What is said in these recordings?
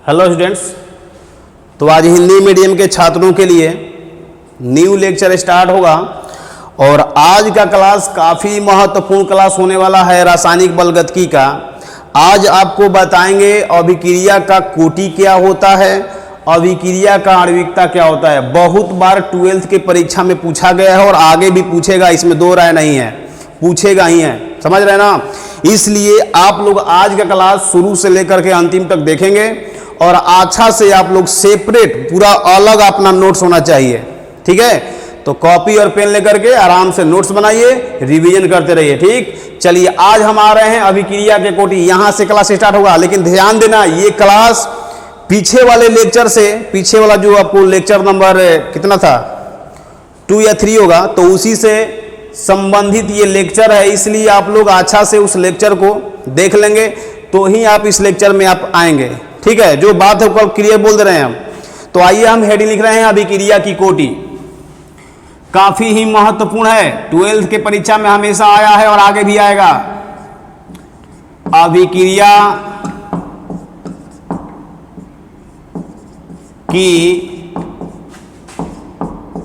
Hello students, तो आज Hindi medium के छात्रों के लिए न्यू लेक्चर स्टार्ट होगा और आज का क्लास काफ़ी महत्वपूर्ण क्लास होने वाला है रासायनिक बलगतिकी का। आज आपको बताएंगे अभिक्रिया का कोटि क्या होता है, अभिक्रिया का आणविकता क्या होता है। बहुत बार 12th के परीक्षा में पूछा गया है और आगे भी पूछेगा, इसमें दो राय नहीं है, पूछेगा ही है, समझ रहे ना। इसलिए आप लोग आज का क्लास शुरू से लेकर के अंतिम तक देखेंगे और अच्छा से आप लोग सेपरेट पूरा अलग अपना नोट्स होना चाहिए, ठीक है। तो कॉपी और पेन लेकर के आराम से नोट्स बनाइए, रिवीजन करते रहिए, ठीक। चलिए आज हम आ रहे हैं अभिक्रिया के कोटि, यहां से क्लास स्टार्ट होगा। लेकिन ध्यान देना, ये क्लास पीछे वाले लेक्चर से, पीछे वाला जो आपको लेक्चर नंबर कितना था 2 या 3 होगा, तो उसी से संबंधित ये लेक्चर है। इसलिए आप लोग अच्छा से उस लेक्चर को देख लेंगे तो ही आप इस लेक्चर में आप आएंगे, ठीक है। जो बात है वो क्लियर बोल दे रहे हैं हम। तो आइए हम हेडिंग लिख रहे हैं अभिक्रिया की कोटि। काफी ही महत्वपूर्ण है, 12th के परीक्षा में हमेशा आया है और आगे भी आएगा। अभिक्रिया की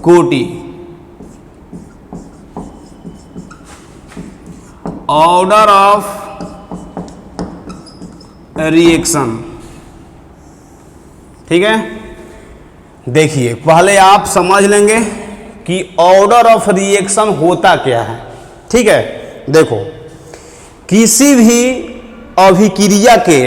कोटि, ऑर्डर ऑफ रिएक्शन, ठीक है। देखिए पहले आप समझ लेंगे कि ऑर्डर ऑफ रिएक्शन होता क्या है, ठीक है। देखो किसी भी अभिक्रिया के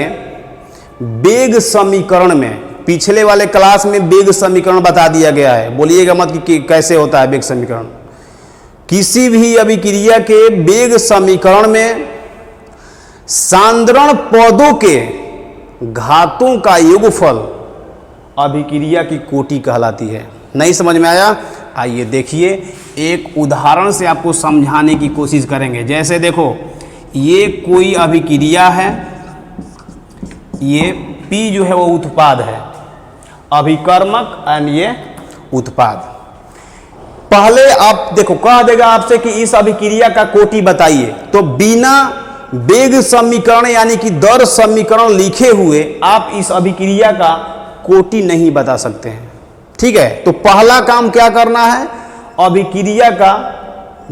वेग समीकरण में, पिछले वाले क्लास में वेग समीकरण बता दिया गया है, बोलिएगा मत कि कैसे होता है वेग समीकरण। किसी भी अभिक्रिया के वेग समीकरण में सांद्रण पदों के घातों का योगफल अभिक्रिया की कोटि कहलाती है। नहीं समझ में आया? आइए देखिए, एक उदाहरण से आपको समझाने की कोशिश करेंगे। जैसे देखो, ये कोई अभिक्रिया है, ये P जो है वो उत्पाद है, अभिकर्मक एंड ये उत्पाद। पहले आप देखो, कह देगा आपसे कि इस अभिक्रिया का कोटि बताइए, तो बिना वेग समीकरण यानी कि दर समीकरण लिखे हुए आप इस अभिक्रिया का कोटि नहीं बता सकते हैं, ठीक है। तो पहला काम क्या करना है, अभिक्रिया का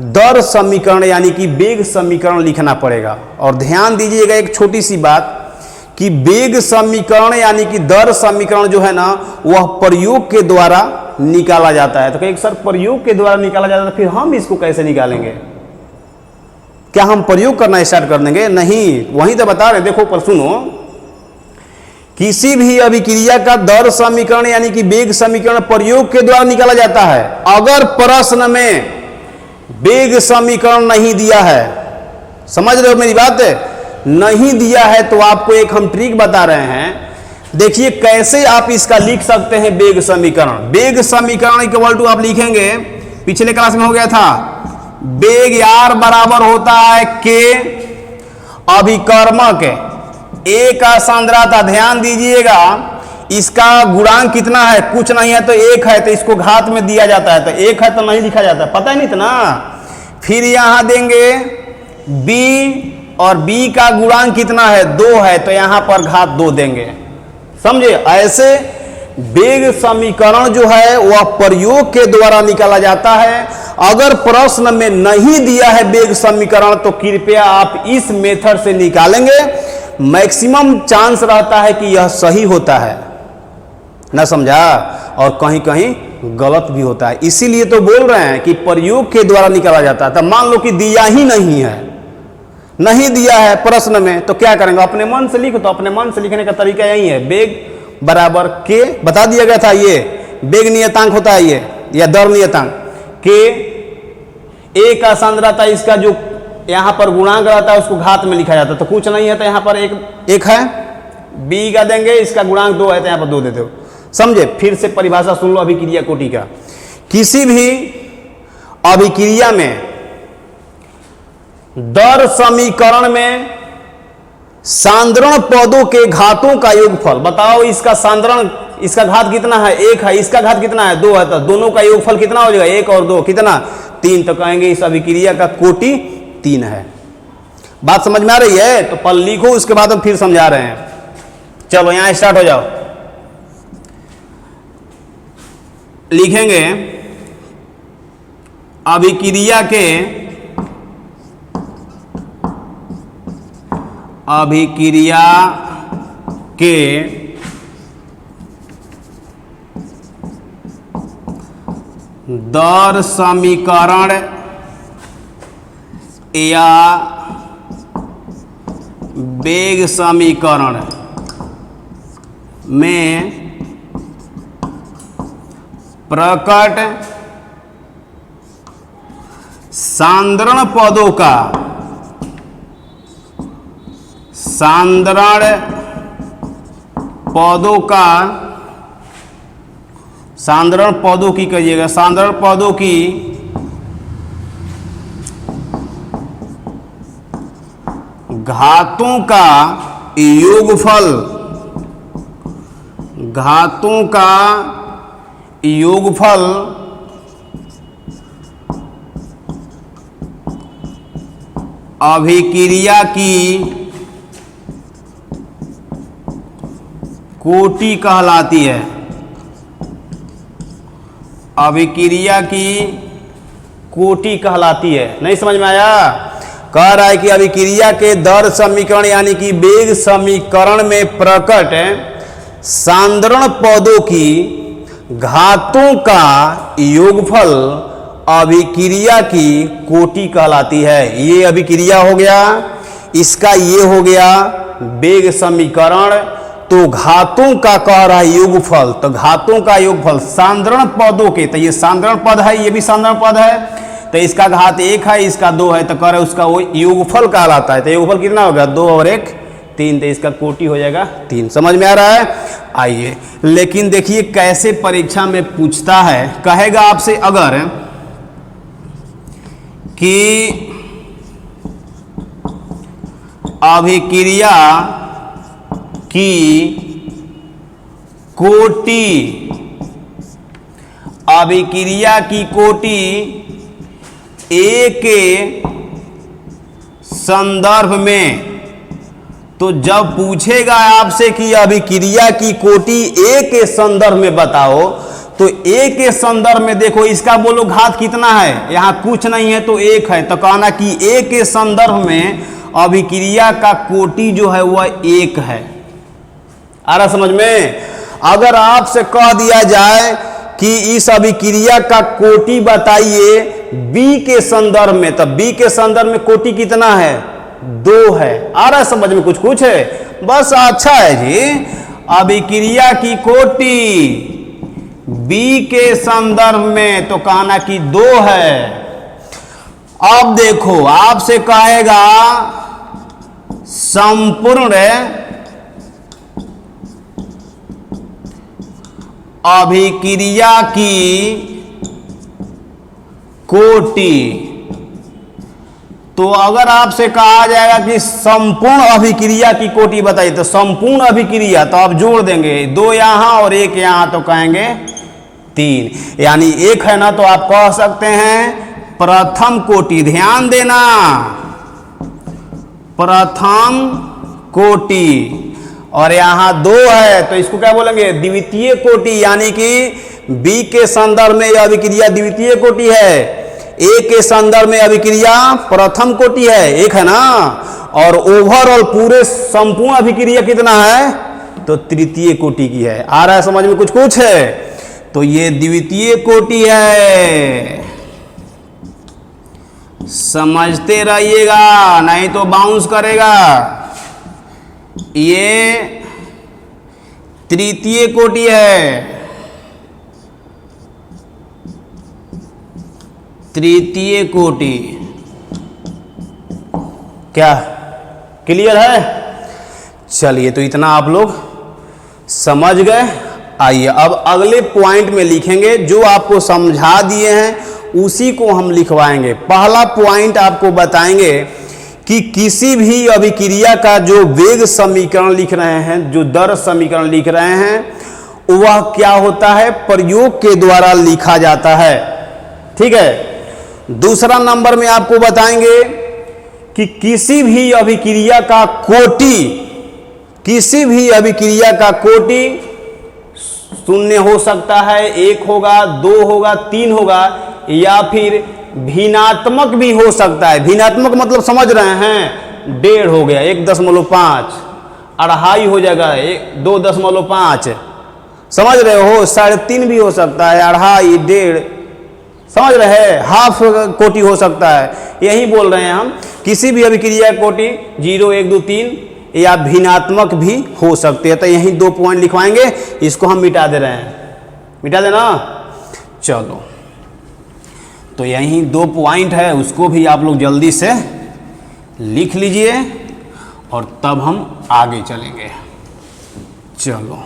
दर समीकरण यानी कि वेग समीकरण लिखना पड़ेगा। और ध्यान दीजिएगा एक छोटी सी बात कि वेग समीकरण यानी कि दर समीकरण जो है ना, वह प्रयोग के द्वारा निकाला जाता है। तो कहीं सर प्रयोग के द्वारा निकाला जाता है, फिर हम इसको कैसे निकालेंगे? क्या हम प्रयोग करना स्टार्ट कर देंगे? नहीं, वहीं तो बता रहे। देखो पर सुनो, किसी भी अभिक्रिया का दर समीकरण यानी कि वेग समीकरण प्रयोग के द्वारा निकाला जाता है। अगर प्रश्न में वेग समीकरण नहीं दिया है, समझ रहे हो मेरी बात है? नहीं दिया है तो आपको एक हम ट्रिक बता रहे हैं। देखिए कैसे आप इसका लिख सकते हैं वेग समीकरण। वेग समीकरण इक्वल टू आप लिखेंगे, पिछले क्लास में हो गया था, वेग R बराबर होता है K अभिकर्मक A का सांद्रता। ध्यान दीजिएगा, इसका गुणांक कितना है? कुछ नहीं है तो 1 है, तो इसको घात में दिया जाता है, तो 1 है तो नहीं लिखा जाता, पता नहीं था ना। फिर यहां देंगे B और B का गुणांक कितना है? 2 है, तो यहां पर घात 2 देंगे, समझे। ऐसे वेग समीकरण जो है वह प्रयोग के द्वारा निकाला जाता है। अगर प्रश्न में नहीं दिया है वेग समीकरण तो कृपया आप इस मेथड से निकालेंगे, मैक्सिमम चांस रहता है कि यह सही होता है, ना समझा। और कहीं कहीं गलत भी होता है, इसीलिए तो बोल रहे हैं कि प्रयोग के द्वारा निकाला जाता है। तो मान लो कि दिया ही नहीं है, नहीं दिया है प्रश्न में, तो क्या करेंगे? अपने मन से लिखो। तो अपने मन से लिखने का तरीका यही है, वेग बराबर K बता दिया गया था, ये वेग नियतांक होता है ये, या दर नियतांक K। A का सांद्रता, इसका जो यहां पर गुणांक रहता है उसको घात में लिखा जाता है, तो कुछ नहीं है तो यहां पर एक है। B का देंगे, इसका गुणांक 2 है तो यहां पर 2 देते हो, समझे। फिर से परिभाषा सुन लो अभिक्रिया कोटि का। किसी भी अभिक्रिया में दर समीकरण में सांद्रण पदों के घातों का योगफल, बताओ इसका सांद्रण, इसका घात कितना है? 1 है, इसका घात कितना है? 2 है, तो दोनों का योगफल कितना हो जाएगा? 1 और 2 कितना? 3। तो कहेंगे इस अभिक्रिया का कोटि 3 है। बात समझ में आ रही है? तो पल लिखो, उसके बाद हम फिर समझा रहे हैं। चलो यहां स्टार्ट हो जाओ। लिखेंगे अभिक्रिया के दर समीकरण या वेग समीकरण में प्रकट सांद्रण पदों का सांद्रण पदों की कहिएगा, सांद्रण पदों की घातों का योगफल अभिक्रिया की कोटि कहलाती है। अभिक्रिया की कोटि कहलाती है। नहीं समझ में आया? कह रहा है कि अभिक्रिया के दर समीकरण यानी कि वेग समीकरण में प्रकट सांद्रण पदों की घातों का योगफल अभिक्रिया की कोटि कहलाती है। ये अभिक्रिया हो गया, इसका ये हो गया वेग समीकरण। तो घातों का कह रहा है योगफल, तो घातों का योगफल सांद्रण पदों के, तो ये सांद्रण पद है, ये भी सांद्रण पद है, तो इसका घात 1 है, इसका 2 है, तो कह रहा है उसका वो योगफल कहलाता है। तो योगफल कितना होगा? 2 और 1 3, तो इसका कोटि हो जाएगा 3। समझ में आ रहा है? आइए, लेकिन देखिए कैसे परीक्षा में पूछता है। कहेगा आपसे अगर कि अभिक्रिया की कोटि ए के संदर्भ में, तो जब पूछेगा आपसे कि अभिक्रिया की कोटि ए के संदर्भ में बताओ, तो ए के संदर्भ में देखो, इसका बोलो घात कितना है, यहां कुछ नहीं है तो 1 है, तो कहना कि ए के संदर्भ में अभिक्रिया का कोटि जो है वह 1 है। आ रहा समझ में? अगर आपसे कह दिया जाए कि इस अभिक्रिया का कोटि बताइए बी के संदर्भ में, तो बी के संदर्भ में कोटि कितना है? 2 है। आ रहा समझ में? कुछ है, बस अच्छा है जी। अभिक्रिया की कोटि बी के संदर्भ में, तो कहना कि 2 है। अब देखो आपसे कहेगा संपूर्ण अभिक्रिया की कोटि, तो अगर आपसे कहा जाएगा कि संपूर्ण अभिक्रिया की कोटि बताइए, तो संपूर्ण अभिक्रिया तो आप जोड़ देंगे 2 यहां और 1 यहां, तो कहेंगे 3, यानी 1 है ना, तो आप कह सकते हैं प्रथम कोटि। ध्यान देना, प्रथम कोटि, और यहां 2 है तो इसको क्या बोलेंगे? द्वितीय कोटि, यानी कि बी के संदर्भ में यह अभिक्रिया द्वितीय कोटि है, ए के संदर्भ में अभिक्रिया प्रथम कोटि है, 1 है ना, और ओवरऑल पूरे संपूर्ण अभिक्रिया कितना है? तो तृतीय कोटि की है। आ रहा है समझ में? कुछ है, तो ये द्वितीय कोटि है। समझते रहिएगा, नहीं तो बाउंस करेगा। ये तृतीय कोटि है, तृतीय कोटि। क्या क्लियर है? चलिए, तो इतना आप लोग समझ गए। आइए अब अगले पॉइंट में लिखेंगे, जो आपको समझा दिए हैं उसी को हम लिखवाएंगे। पहला पॉइंट आपको बताएंगे कि किसी भी अभिक्रिया का जो वेग समीकरण लिख रहे हैं, जो दर समीकरण लिख रहे हैं, वह क्या होता है? प्रयोग के द्वारा लिखा जाता है। ठीक है। दूसरा नंबर में आपको बताएंगे कि किसी भी अभिक्रिया का कोटि शून्य हो सकता है, 1 होगा, 2 होगा, 3 होगा, या फिर भिन्नात्मक भी हो सकता है। भिन्नात्मक मतलब समझ रहे हैं, 1.5 हो गया, 1.5, 2.5 हो जाएगा, 2.5, समझ रहे हो। 3.5 भी हो सकता है, 2.5, 1.5, समझ रहे हैं, हाफ कोटि हो सकता है। यही बोल रहे हैं हम, किसी भी अभिक्रिया कोटि 0, 1, 2, 3 या भिन्नात्मक भी हो सकते हैं। तो यही 2 पॉइंट लिखवाएंगे, इसको हम मिटा दे रहे हैं, मिटा देना। चलो, तो यही 2 पॉइंट है, उसको भी आप लोग जल्दी से लिख लीजिए और तब हम आगे चलेंगे। चलो,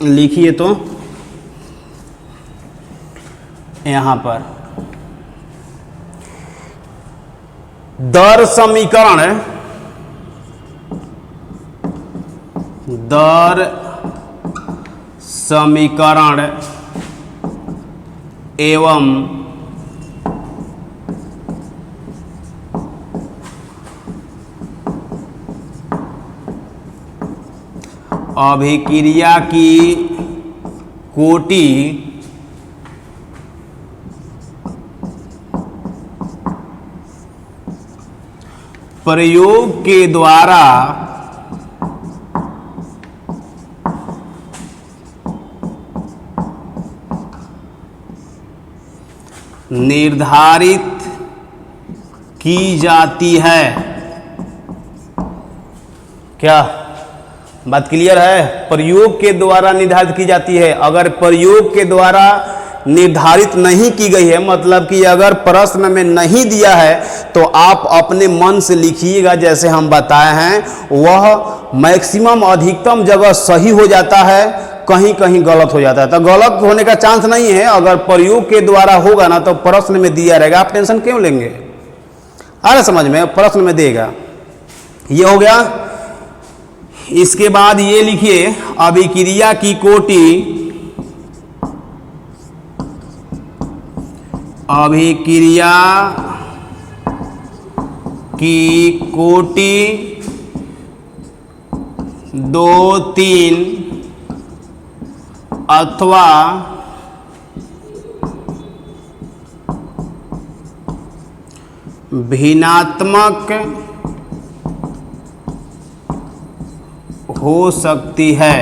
लिखिए तो यहां पर दर समीकरण, दर समीकरण एवं अभिक्रिया की कोटि प्रयोग के द्वारा निर्धारित की जाती है। क्या बात क्लियर है? प्रयोग के द्वारा निर्धारित की जाती है। अगर प्रयोग के द्वारा निर्धारित नहीं की गई है, मतलब कि अगर प्रश्न में नहीं दिया है, तो आप अपने मन से लिखिएगा जैसे हम बताए हैं, वह मैक्सिमम अधिकतम जगह सही हो जाता है, कहीं कहीं गलत हो जाता है। तो गलत होने का चांस नहीं है। अगर प्रयोग के द्वारा होगा ना तो प्रश्न में दिया रहेगा, आप टेंशन क्यों लेंगे? आ रहा समझ में? प्रश्न में देगा। ये हो गया। इसके बाद ये लिखिए, अभिक्रिया की कोटि, अभिक्रिया की कोटि 2, 3 अथवा भिन्नात्मक हो सकती है।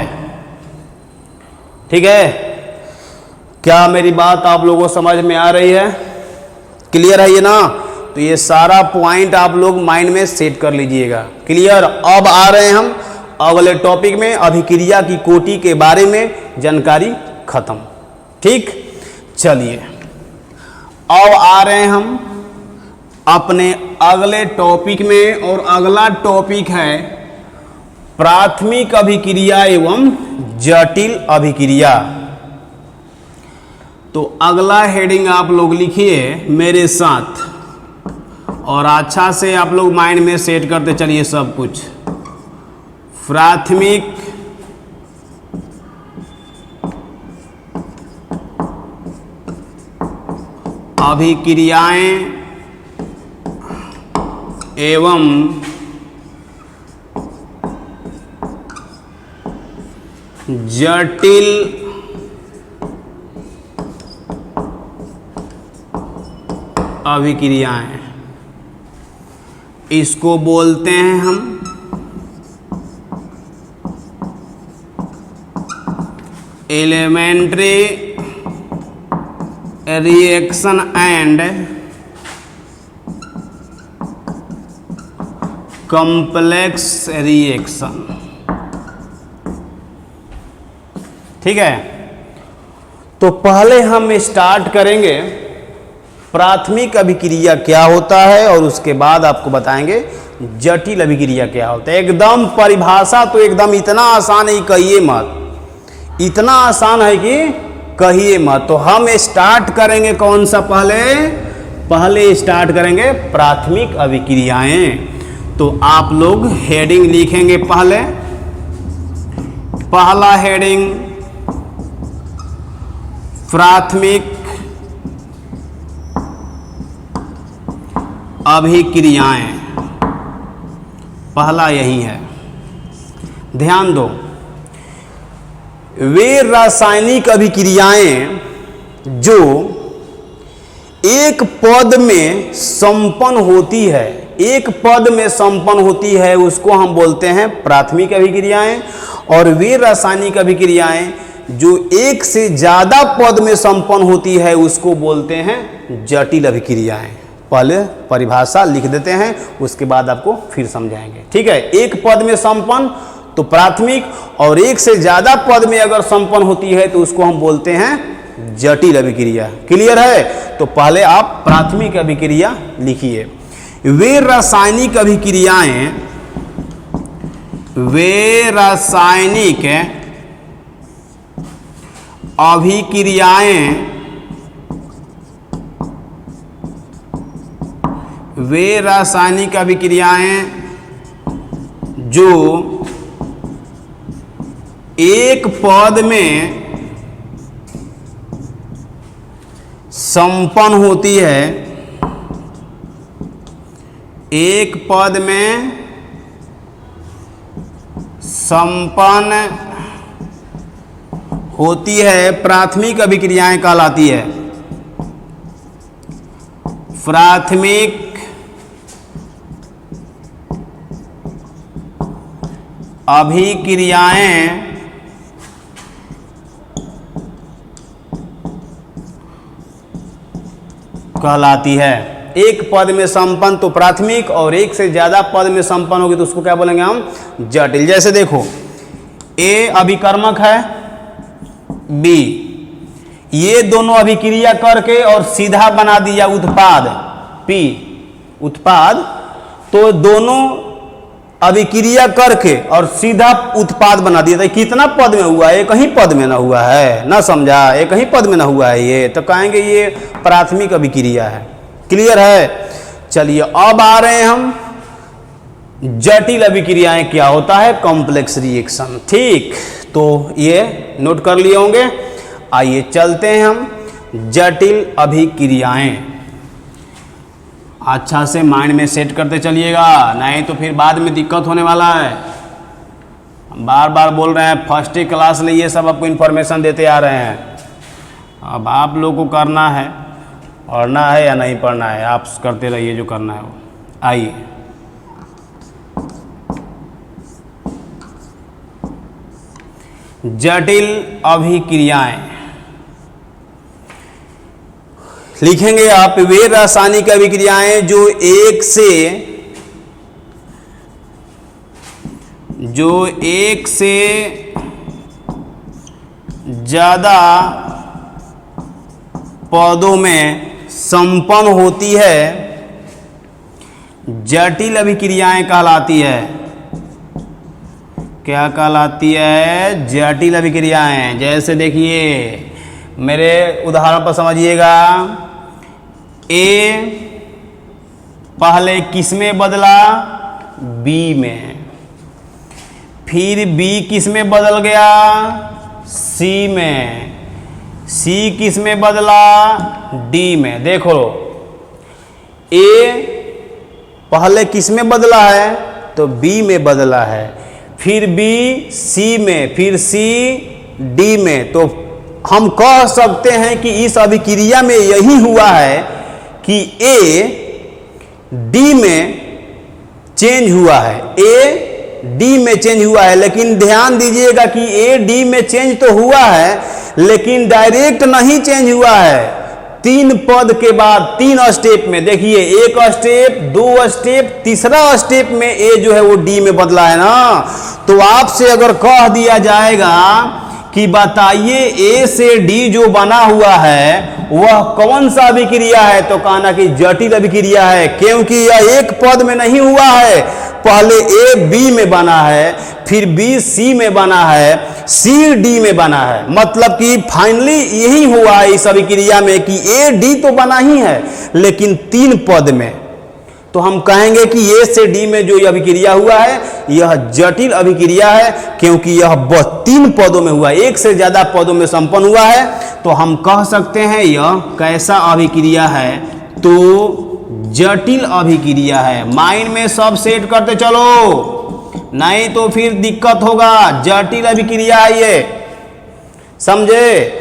ठीक है? क्या मेरी बात आप लोगों को समझ में आ रही है? क्लियर है ये ना? तो ये सारा पॉइंट आप लोग माइंड में सेट कर लीजिएगा। क्लियर? अब आ रहे हैं हम अगले टॉपिक में, अभिक्रिया की कोटि के बारे में जानकारी खत्म। ठीक, चलिए अब आ रहे हैं हम अपने अगले टॉपिक में, और अगला टॉपिक है प्राथमिक अभिक्रिया एवं जटिल अभिक्रिया। तो अगला हेडिंग आप लोग लिखिए मेरे साथ, और अच्छा से आप लोग माइंड में सेट करते चलिए सब कुछ। प्राथमिक अभिक्रियाएं एवं जटिल अभिक्रियाएं, इसको बोलते हैं हम elementary reaction and complex reaction. ठीक है? तो पहले हम स्टार्ट करेंगे प्राथमिक अभिक्रिया क्या होता है, और उसके बाद आपको बताएंगे जटिल अभिक्रिया क्या होता है। एकदम परिभाषा तो एकदम इतना आसान है, कहिए मत, इतना आसान है कि कहिए मत। तो हम स्टार्ट करेंगे कौन सा? पहले स्टार्ट करेंगे प्राथमिक अभिक्रियाएं। तो आप लोग हेडिंग लिखेंगे पहला हेडिंग प्राथमिक अभिक्रियाएं, पहला यही है। ध्यान दो, वे रासायनिक अभिक्रियाएं जो एक पद में संपन्न होती है, एक पद में संपन्न होती है, उसको हम बोलते हैं प्राथमिक अभिक्रियाएं। और वे रासायनिक अभिक्रियाएं जो एक से ज्यादा पद में संपन्न होती है, उसको बोलते हैं जटिल अभिक्रियाएं। पहले परिभाषा लिख देते हैं, उसके बाद आपको फिर समझाएंगे। ठीक है, एक पद में संपन्न तो प्राथमिक, और एक से ज्यादा पद में अगर संपन्न होती है तो उसको हम बोलते हैं जटिल अभिक्रिया। क्लियर है? तो पहले आप प्राथमिक अभिक्रिया लिखिए। वे रासायनिक अभिक्रियाएं, वे रासायनिक अभिक्रियाएं, वे रासायनिक अभिक्रियाएं जो एक पद में संपन्न होती है, एक पद में संपन्न होती है, प्राथमिक अभिक्रियाएं कहलाती है। प्राथमिक अभिक्रियाएं कहलाती है। एक पद में संपन्न तो प्राथमिक, और एक से ज्यादा पद में संपन्न होगी तो उसको क्या बोलेंगे हम? जटिल। जैसे देखो, ए अभिकर्मक है, बी, ये दोनों अभिक्रिया करके और सीधा बना दिया उत्पाद पी, उत्पाद। तो दोनों अभिक्रिया करके और सीधा उत्पाद बना दिया। तो कितना पद में हुआ है? एक ही पद में ना हुआ है, ना समझा? एक ही पद में ना हुआ है ये, तो कहेंगे ये प्राथमिक अभिक्रिया है। क्लियर है? चलिए अब आ रहे हैं हम जटिल अभिक्रियाएं क्या होता है, कॉम्प्लेक्स रिएक्शन। ठीक, तो ये नोट कर लिए होंगे। आइए चलते हैं हम जटिल अभिक्रियाएं। अच्छा से माइंड में सेट करते चलिएगा, नहीं तो फिर बाद में दिक्कत होने वाला है। बार बार बोल रहे हैं, फर्स्ट क्लास में ये सब आपको इन्फॉर्मेशन देते आ रहे हैं। अब आप लोग को करना है, पढ़ना है या नहीं पढ़ना है, आप करते रहिए जो करना है वो। आइए जटिल अभिक्रियाएं लिखेंगे आप। वे रासायनिक अभिक्रियाएं जो एक से ज्यादा पदों में संपन्न होती है, जटिल अभिक्रियाएं कहलाती है। क्या कहलाती है? जटिल अभिक्रियाएं। जैसे देखिए, मेरे उदाहरण पर समझिएगा। ए पहले किस में बदला? बी में। फिर बी किस में बदल गया? सी में। सी किस में बदला? डी में। देखो, ए पहले किस में बदला है? तो बी में बदला है। फिर बी सी में, फिर सी डी में। तो हम कह सकते हैं कि इस अभिक्रिया में यही हुआ है कि ए डी में चेंज हुआ है, ए डी में चेंज हुआ है। लेकिन ध्यान दीजिएगा कि ए डी में चेंज तो हुआ है, लेकिन डायरेक्ट नहीं चेंज हुआ है। 3 पद के बाद 3 स्टेप में, देखिए, एक स्टेप, 2 स्टेप, तीसरा स्टेप में ए जो है वो डी में बदला है ना। तो आपसे अगर कह दिया जाएगा कि बताइए ए से डी जो बना हुआ है वह कौन सा अभिक्रिया है, तो कहना कि जटिल अभिक्रिया है, क्योंकि यह एक पद में नहीं हुआ है। पहले ए बी में बना है, फिर बी सी में बना है, सी डी में बना है। मतलब कि फाइनली यही हुआ है इस अभिक्रिया में कि ए डी तो बना ही है, लेकिन 3 पद में। तो हम कहेंगे कि ए से डी में जो अभिक्रिया हुआ है यह जटिल अभिक्रिया है, क्योंकि यह 3 पदों में हुआ है, एक से ज्यादा पदों में संपन्न हुआ है। तो हम कह सकते हैं यह कैसा अभिक्रिया है, तो जटिल अभिक्रिया है। माइंड में सब सेट करते चलो, नहीं तो फिर दिक्कत होगा। जटिल अभिक्रिया है ये, समझे?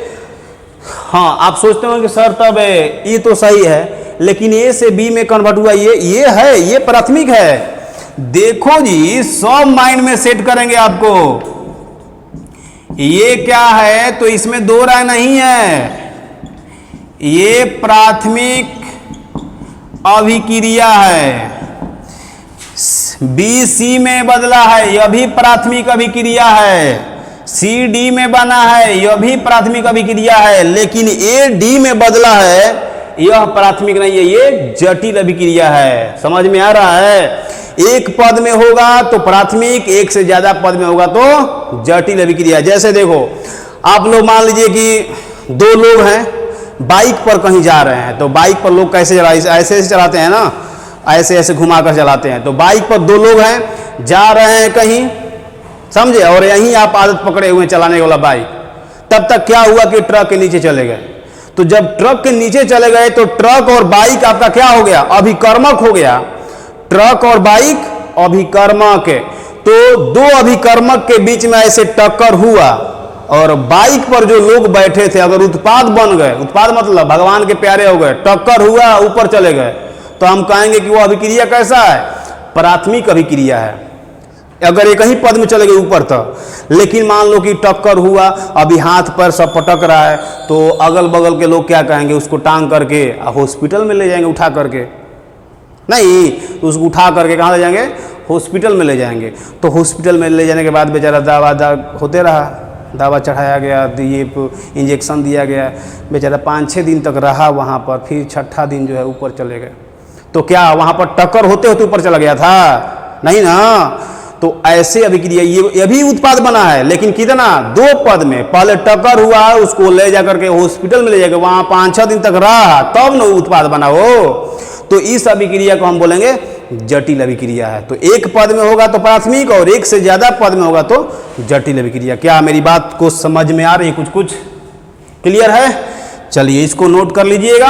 हाँ, आप सोचते हो कि सर तब ये तो सही है, लेकिन ए से बी में कन्वर्ट हुआ, ये है, ये प्राथमिक है। देखो जी, सब माइंड में सेट करेंगे आपको। ये क्या है, तो इसमें दो राय नहीं है, ये प्राथमिक अभिक्रिया है। बी सी में बदला है, यह भी प्राथमिक अभिक्रिया है। सी डी में बना है, यह भी प्राथमिक अभिक्रिया है। लेकिन ए डी में बदला है, यह प्राथमिक नहीं है, ये जटिल अभिक्रिया है। समझ में आ रहा है? एक पद में होगा तो प्राथमिक, एक से ज्यादा पद में होगा तो जटिल अभिक्रिया। जैसे देखो, आप लोग मान लीजिए कि दो लोग हैं, बाइक पर कहीं जा रहे हैं, तो बाइक पर लोग कैसे ऐसे ऐसे चलाते हैं ना, ऐसे ऐसे घुमा कर चलाते हैं। तो बाइक पर दो लोग हैं, जा रहे हैं कहीं, समझे, और यहीं आप आदत पकड़े हुए चलाने वाला बाइक। तब तक क्या हुआ कि ट्रक के नीचे चले गए। तो जब ट्रक के नीचे चले गए तो ट्रक और बाइक आपका क्या हो गया, अभिकर्मक हो गया। ट्रक और बाइक अभिकर्मक, तो दो अभिकर्मक के बीच में ऐसे टक्कर हुआ, और बाइक पर जो लोग बैठे थे अगर उत्पाद बन गए, उत्पाद मतलब भगवान के प्यारे हो गए, टक्कर हुआ, ऊपर चले गए, तो हम कहेंगे कि वो अभिक्रिया कैसा है, प्राथमिक अभिक्रिया है। अगर एक ही पद में चले गए ऊपर तो। लेकिन मान लो कि टक्कर हुआ, अभी हाथ पर सब पटक रहा है, तो अगल बगल के लोग क्या कहेंगे, उसको टांग करके हॉस्पिटल में ले जाएंगे, उठा करके। नहीं, तो उसको उठा करके कहाँ ले जाएंगे, हॉस्पिटल में ले जाएंगे। तो हॉस्पिटल में ले जाने के बाद बेचारा दवा होते रहा, दवा चढ़ाया गया, ये इंजेक्शन दिया गया, बेचारा 5-6 दिन तक रहा वहाँ पर। फिर छठा दिन जो है ऊपर चले गए। तो क्या वहाँ पर टक्कर होते होते ऊपर चला गया था? नहीं ना। तो ऐसे अभिक्रिया, ये भी उत्पाद बना है, लेकिन कितना, 2 पद में। पहले टक्कर हुआ, उसको ले जाकर के हॉस्पिटल में ले जाकर वहाँ 5-6 दिन तक रहा, तब न उत्पाद बना हो। तो इस अभिक्रिया को हम बोलेंगे जटिल अभिक्रिया है। तो एक पद में होगा तो प्राथमिक, और एक से ज्यादा पद में होगा तो जटिल अभिक्रिया। क्या मेरी बात को समझ में आ रही है? कुछ कुछ क्लियर है? चलिए इसको नोट कर लीजिएगा।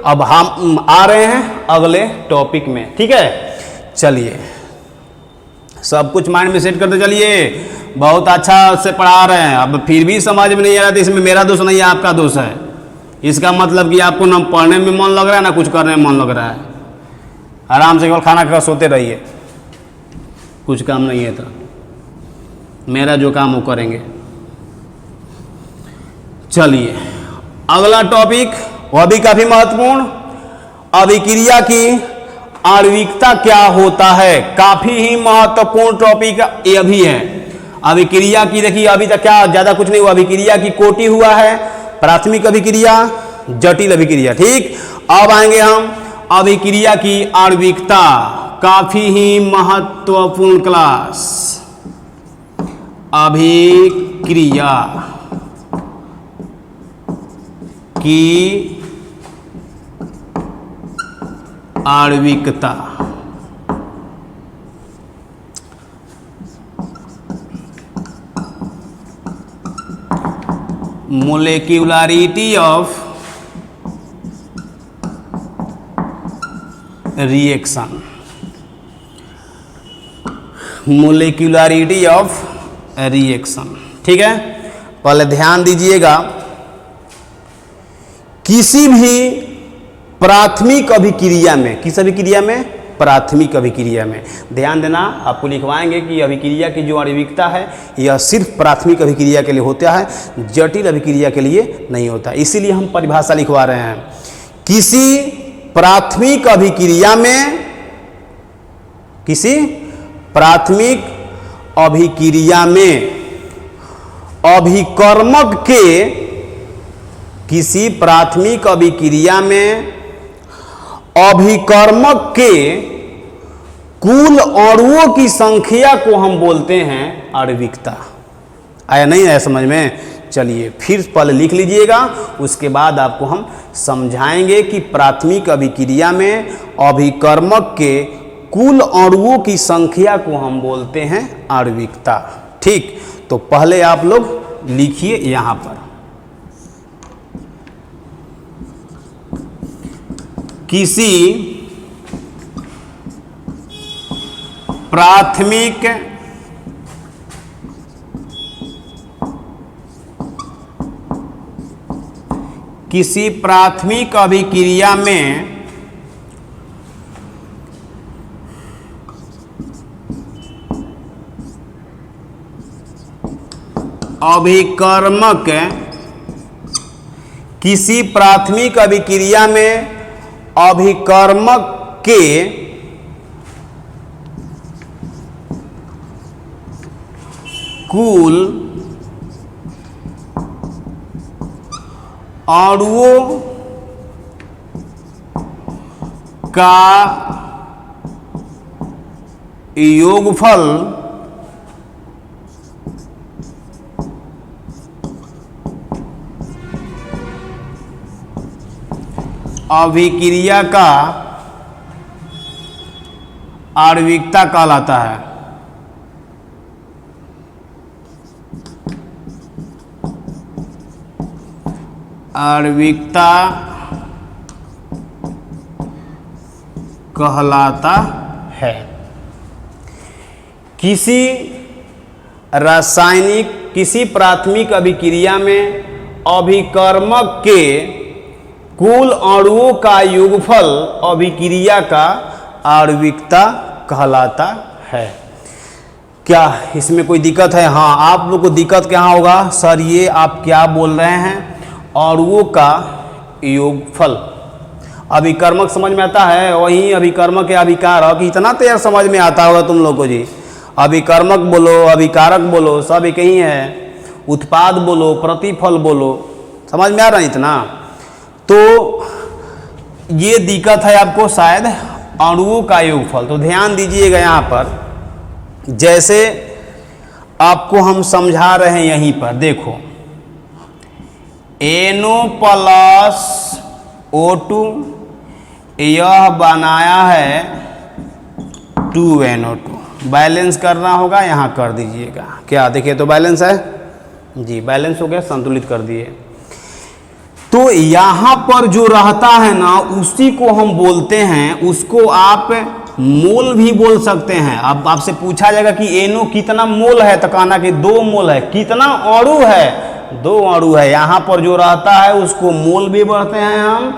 अब हम आ रहे हैं अगले टॉपिक में, ठीक है? चलिए सब कुछ माइंड में सेट करते चलिए। बहुत अच्छा से पढ़ा रहे हैं, अब फिर भी समझ में नहीं आ रहा तो इसमें मेरा दोष नहीं है, आपका दोष है। इसका मतलब कि आपको ना पढ़ने में मन लग रहा है, ना कुछ करने में मन लग रहा है। आराम से केवल खाना खाकर सोते रहिए, कुछ काम नहीं है तो। मेरा जो काम वो करेंगे। चलिए अगला टॉपिक, वह भी काफी महत्वपूर्ण, अभिक्रिया की आणविकता क्या होता है। काफी ही महत्वपूर्ण टॉपिक यह भी है। अभिक्रिया की देखिए, अभी तक क्या ज्यादा कुछ नहीं हुआ। अभिक्रिया की कोटि हुआ है, प्राथमिक अभिक्रिया, जटिल अभिक्रिया, ठीक। अब आएंगे हम अभिक्रिया की आणविकता, काफी ही महत्वपूर्ण क्लास। अभिक्रिया की आणविकता, मोलेक्युलरिटी ऑफ रिएक्शन, मोलेक्युलरिटी ऑफ रिएक्शन, ठीक है। पहले ध्यान दीजिएगा, किसी भी प्राथमिक अभिक्रिया में, किस अभिक्रिया में, प्राथमिक अभिक्रिया में, ध्यान देना, आपको लिखवाएंगे कि अभिक्रिया की जो आणविकता है यह सिर्फ प्राथमिक अभिक्रिया के लिए होता है, जटिल अभिक्रिया के लिए नहीं होता। इसीलिए हम परिभाषा लिखवा रहे हैं। किसी प्राथमिक अभिक्रिया में, किसी प्राथमिक अभिक्रिया में अभिकर्मक के, किसी प्राथमिक अभिक्रिया में अभिकर्मक के कुल अणुओं की संख्या को हम बोलते हैं आणविकता। आया नहीं आया समझ में? चलिए फिर पहले लिख लीजिएगा, उसके बाद आपको हम समझाएंगे कि प्राथमिक अभिक्रिया में अभिकर्मक के कुल अणुओं की संख्या को हम बोलते हैं आणविकता, ठीक। तो पहले आप लोग लिखिए यहां पर, किसी प्राथमिक अभिक्रिया में अभिकर्मक किसी प्राथमिक अभिक्रिया में अभिकर्मक के कुल अणुओं का योगफल अभिक्रिया का आणविकता कहलाता है। आणविकता कहलाता है। किसी प्राथमिक अभिक्रिया में अभिकर्मक के कुल अणुओं का योगफल अभिक्रिया का आणविकता कहलाता है। क्या इसमें कोई दिक्कत है? हाँ, आप लोग को दिक्कत क्या होगा, सर ये आप क्या बोल रहे हैं, अणुओं का योगफल। अभिकर्मक समझ में आता है, वही अभिकर्मक या अभिकारक, इतना तो यार समझ में आता होगा तुम लोग को जी। अभिकर्मक बोलो, अभिकारक बोलो, सब एक ही है। उत्पाद बोलो, प्रतिफल बोलो, समझ में आ रहा है इतना? तो ये दिक्कत है आपको शायद अणुओं का योगफल। तो ध्यान दीजिएगा यहाँ पर, जैसे आपको हम समझा रहे हैं यहीं पर देखो, NO प्लस O2 यह बनाया है 2NO2। बैलेंस करना होगा, यहाँ कर दीजिएगा। क्या देखिए तो बैलेंस है जी, बैलेंस हो गया, संतुलित कर दिए। तो यहाँ पर जो रहता है ना, उसी को हम बोलते हैं, उसको आप मोल भी बोल सकते हैं। अब आपसे पूछा जाएगा कि NO कितना मोल है, तो कहना कि 2 मोल है। कितना अणु है? 2 अणु है। यहाँ पर जो रहता है उसको मोल भी बोलते हैं, हम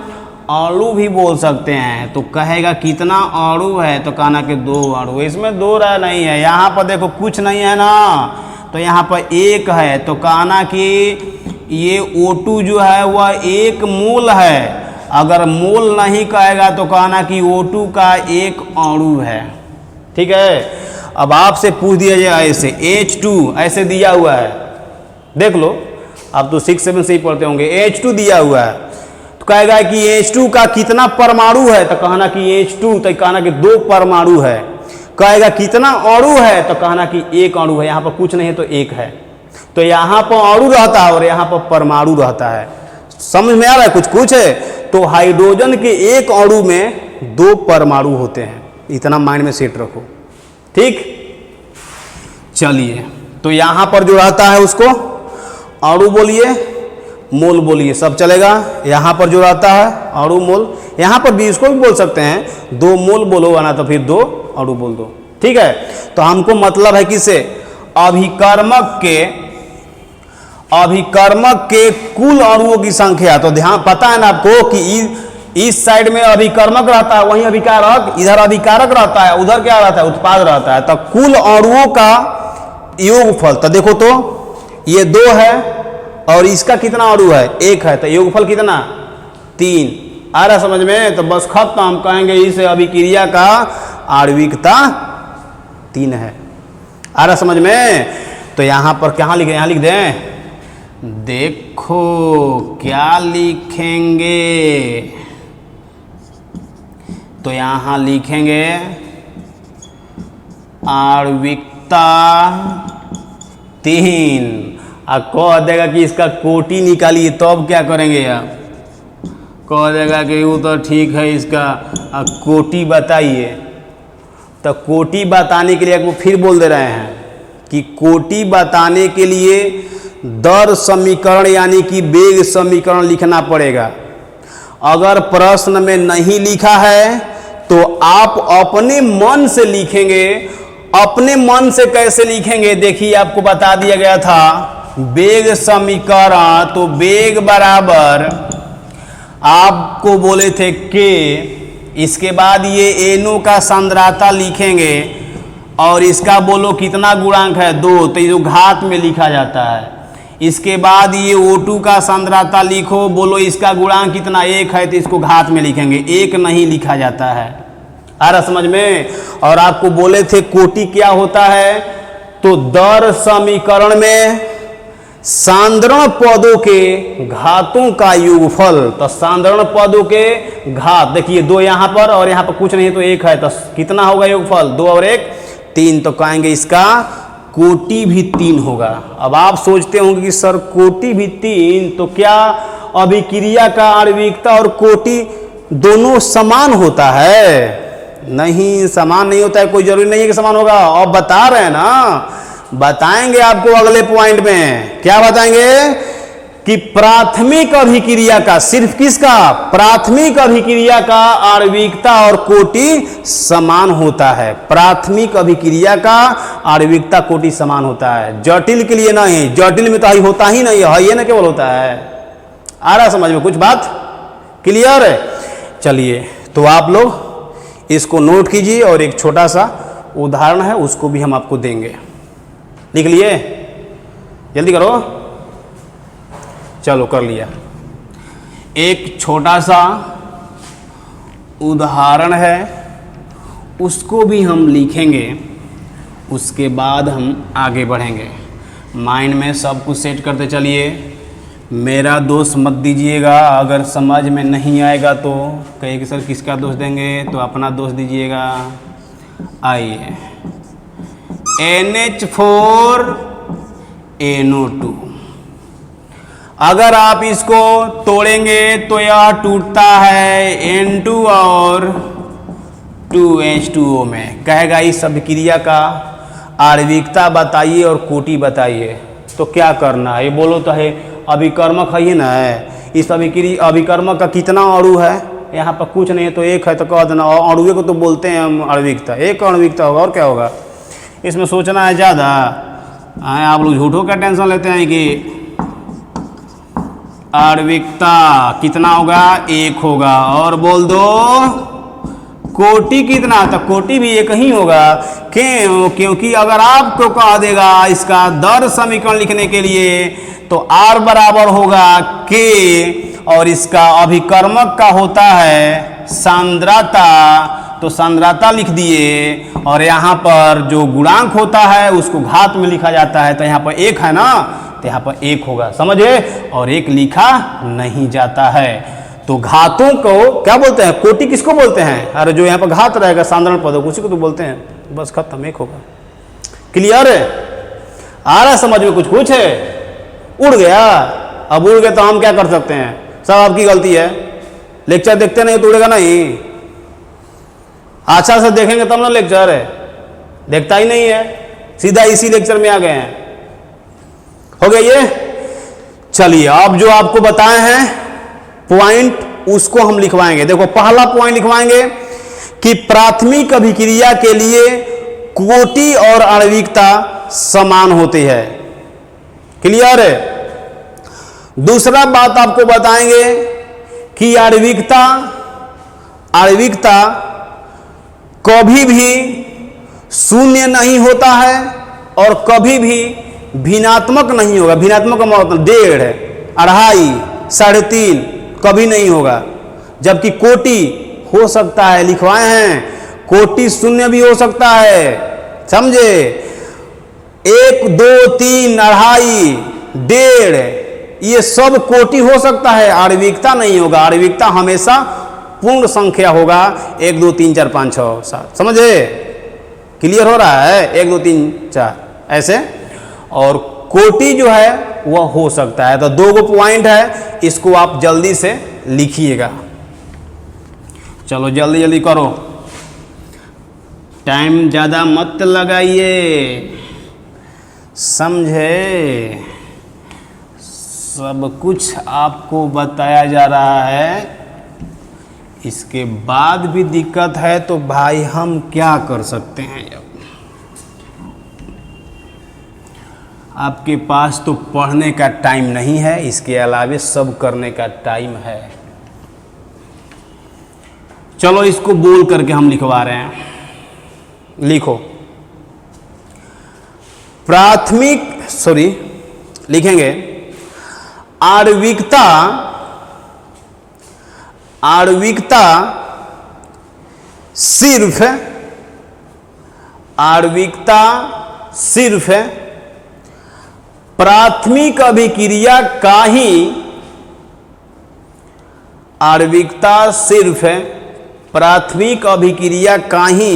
अणु भी बोल सकते हैं। तो कहेगा कितना अणु है, तो कहना कि 2 अणु। इसमें 2 रह नहीं है, यहाँ पर देखो कुछ नहीं है ना, तो यहाँ पर 1 है। तो कहना कि ये O2 जो है वह 1 मोल है। अगर मोल नहीं कहेगा तो कहना कि O2 का 1 अणु है। ठीक है, अब आपसे पूछ दिया जाए ऐसे H2 ऐसे दिया हुआ है, देख लो, आप तो 6, 7 से ही पढ़ते होंगे। H2 दिया हुआ है, तो कहेगा कि H2 का कितना परमाणु है, तो कहना कि H2, तो कहना कि 2 परमाणु है। कहेगा कितना अणु है, तो कहना कि 1 अणु है। यहाँ पर कुछ नहीं है तो 1 है। तो यहाँ पर अणु रहता है और यहाँ पर परमाणु रहता है। समझ में आ रहा है कुछ कुछ है? तो हाइड्रोजन के 1 अणु में 2 परमाणु होते हैं, इतना माइंड में सेट रखो। ठीक, चलिए, तो यहाँ पर जो रहता है उसको अणु बोलिए, मोल बोलिए, सब चलेगा। यहाँ पर जो रहता है अणु मोल, यहाँ पर भी इसको भी बोल सकते हैं, 2 मोल बोलो वरना तो फिर 2 अणु बोल दो। ठीक है, तो हमको मतलब है किसे, अभिकर्मक के कुल अणुओं की संख्या। तो ध्यान पता है ना आपको कि इस साइड में अभिकर्मक रहता है, वहीं अभिकारक, इधर अभिकारक रहता है, उधर क्या रहता है, उत्पाद रहता है। तो कुल अणुओं का योगफल, तो देखो तो ये 2 है और इसका कितना अणु है, 1 है, तो योगफल कितना, 3। आ रहा समझ में? तो बस खत्म, हम कहेंगे इस अभिक्रिया का आणविकता 3 है। आ रहा समझ में? तो यहाँ पर क्या लिखे, यहाँ लिख दें, देखो क्या लिखेंगे, तो यहाँ लिखेंगे आणविकता 3। और कह देगा कि इसका कोटि निकालिए, तो अब क्या करेंगे आप, कह देगा कि वो तो ठीक है, इसका कोटि बताइए। तो कोटि बताने के लिए आपको फिर बोल दे रहे हैं कि कोटि बताने के लिए दर समीकरण यानी कि वेग समीकरण लिखना पड़ेगा। अगर प्रश्न में नहीं लिखा है तो आप अपने मन से लिखेंगे। अपने मन से कैसे लिखेंगे? देखिए, आपको बता दिया गया था वेग समीकरण। तो वेग बराबर आपको बोले थे के, इसके बाद ये एनो का सांद्रता लिखेंगे और इसका बोलो कितना गुणांक है 2, तो ये जो घात में लिखा जाता है। इसके बाद ये O2 का सांद्रता लिखो, बोलो इसका गुणांक कितना 1 है, तो इसको घात में लिखेंगे, 1 नहीं लिखा जाता है। आ रहा समझ में? और आपको बोले थे कोटि क्या होता है, तो दर समीकरण में सांद्रण पदों के घातों का योगफल। तो सांद्रण पदों के घात, देखिए 2 यहाँ पर और यहाँ पर कुछ नहीं तो 1 है, तो कितना होगा योगफल? 2 और 1 3। तो कहेंगे इसका कोटि भी 3 होगा। अब आप सोचते होंगे कि सर कोटि भी 3, तो क्या अभिक्रिया का आणविकता और कोटि दोनों समान होता है? नहीं, समान नहीं होता है। कोई जरूरी नहीं है कि समान होगा। अब बता रहे हैं ना, बताएंगे आपको अगले पॉइंट में। क्या बताएंगे? कि प्राथमिक अभिक्रिया का, सिर्फ किसका? प्राथमिक अभिक्रिया का आणविकता और कोटि समान होता है। प्राथमिक अभिक्रिया का आणविकता कोटि समान होता है, जटिल के लिए नहीं। जटिल में तो होता ही नहीं है, ये ना केवल होता है। आ रहा समझ में? कुछ बात क्लियर है? चलिए, तो आप लोग इसको नोट कीजिए और एक छोटा सा उदाहरण है उसको भी हम आपको देंगे। लिख लिए? जल्दी करो। चलो, कर लिया। एक छोटा सा उदाहरण है, उसको भी हम लिखेंगे, उसके बाद हम आगे बढ़ेंगे। माइंड में सब कुछ सेट करते चलिए। मेरा दोष मत दीजिएगा, अगर समझ में नहीं आएगा तो कहेंगे सर किसका दोष देंगे, तो अपना दोष दीजिएगा। आइए, NH4NO2, अगर आप इसको तोड़ेंगे तो यह टूटता है N2 और 2H2O में। कहेगा इस अभिक्रिया का आणविकता बताइए और कोटि बताइए। तो क्या करना है? ये बोलो तो है अभिकर्मक है ही ना है। इस अभिकर्मक का कितना अणु है? यहाँ पर कुछ नहीं है तो 1 है, तो कह देना। अणुए को तो बोलते हैं हम आणविकता, 1 आणविकता होगा, और क्या होगा? इसमें सोचना है ज़्यादा। आप लोग झूठों का टेंशन लेते हैं कि आणविकता कितना होगा? 1 होगा। और बोल दो कोटि कितना? तो कोटि भी 1 ही होगा। क्यों? क्योंकि अगर आपको कह देगा इसका दर समीकरण लिखने के लिए, तो R बराबर होगा K, और इसका अभिकर्मक का होता है सांद्रता, तो सांद्रता लिख दिए। और यहाँ पर जो गुणांक होता है उसको घात में लिखा जाता है, तो यहाँ पर 1 है ना, तो यहाँ पर 1 होगा, समझे? और 1 लिखा नहीं जाता है। तो घातों को क्या बोलते हैं? कोटि किसको बोलते हैं? अरे जो यहाँ पर घात रहेगा सांद्रण पदों, उसी को तो बोलते हैं। बस खत्म, 1 होगा। क्लियर है? आ रहा समझ में? कुछ है? उड़ गया? अब उड़ गया तो हम क्या कर सकते हैं? सब आपकी गलती है। लेक्चर देखते नहीं तो उड़ेगा नहीं। अच्छा से देखेंगे तब ना लेक्चर है, देखता ही नहीं है, सीधा इसी लेक्चर में आ गए हैं। हो गया ये? चलिए, अब जो आपको बताए हैं पॉइंट, उसको हम लिखवाएंगे। देखो, पहला पॉइंट लिखवाएंगे कि प्राथमिक अभिक्रिया के लिए कोटि और आणविकता समान होती है। क्लियर है? दूसरा बात आपको बताएंगे कि आणविकता कभी भी शून्य नहीं होता है और कभी भी भिन्नात्मक नहीं होगा। भिन्नात्मक का मतलब 1.5, 2.5, 3.5 कभी नहीं होगा। जबकि कोटि हो सकता है, लिखवाए हैं, कोटि शून्य भी हो सकता है, समझे? 1, 2, 3, 2.5, 1.5 ये सब कोटि हो सकता है, आणविकता नहीं होगा। आणविकता हमेशा पूर्ण संख्या होगा, 1, 2, 3, 4, 5, 6, 7, समझे? क्लियर हो रहा है? 1, 2, 3, 4 ऐसे। और कोटि जो है वह हो सकता है। तो 2 पॉइंट है, इसको आप जल्दी से लिखिएगा। चलो जल्दी जल्दी करो, टाइम ज़्यादा मत लगाइए, समझे? सब कुछ आपको बताया जा रहा है, इसके बाद भी दिक्कत है तो भाई हम क्या कर सकते हैं। अब आपके पास तो पढ़ने का टाइम नहीं है, इसके अलावे सब करने का टाइम है। चलो इसको बोल करके हम लिखवा रहे हैं। लिखो लिखेंगे आणविकता सिर्फ प्राथमिक अभिक्रिया का ही आणविकता सिर्फ प्राथमिक अभिक्रिया का ही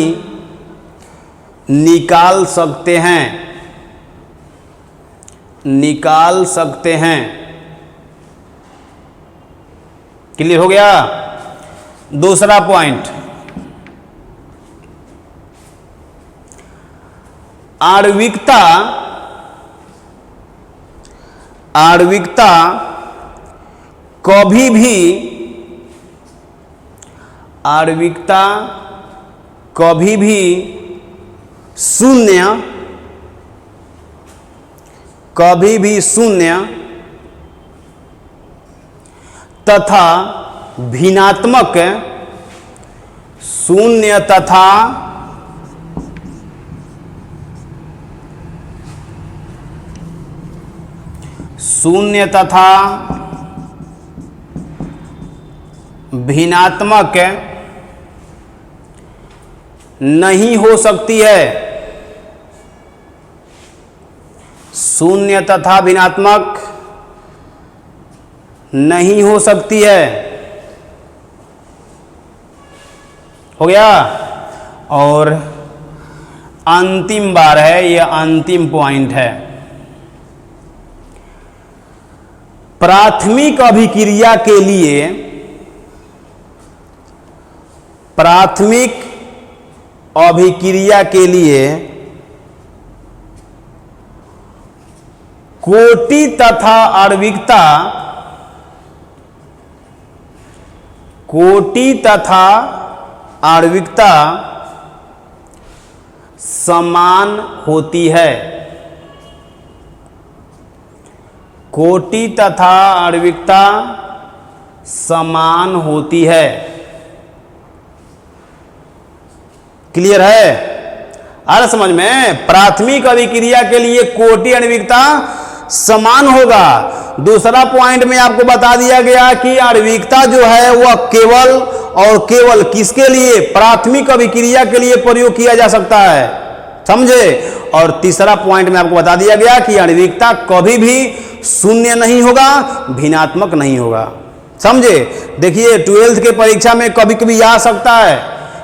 निकाल सकते हैं। क्लियर हो गया। दूसरा पॉइंट, आणविकता कभी भी शून्य तथा भिन्नात्मक नहीं हो सकती है। शून्य तथा भिन्नात्मक नहीं हो सकती है। हो गया। और अंतिम बार है, यह अंतिम पॉइंट है। प्राथमिक अभिक्रिया के लिए कोटि तथा आणविकता समान होती है। कोटि तथा आणविकता समान होती है। क्लियर है? आ रहा समझ में? प्राथमिक अभिक्रिया के लिए कोटि आणविकता समान होगा। दूसरा पॉइंट में आपको बता दिया गया कि आणविकता जो है वह केवल और केवल किसके लिए? प्राथमिक अभिक्रिया के लिए प्रयोग किया जा सकता है। समझे? और तीसरा पॉइंट में आपको बता दिया गया कि आणविकता कभी भी शून्य नहीं होगा, भिन्नात्मक नहीं होगा। समझे? देखिए 12th के परीक्षा में कभी कभी आ सकता है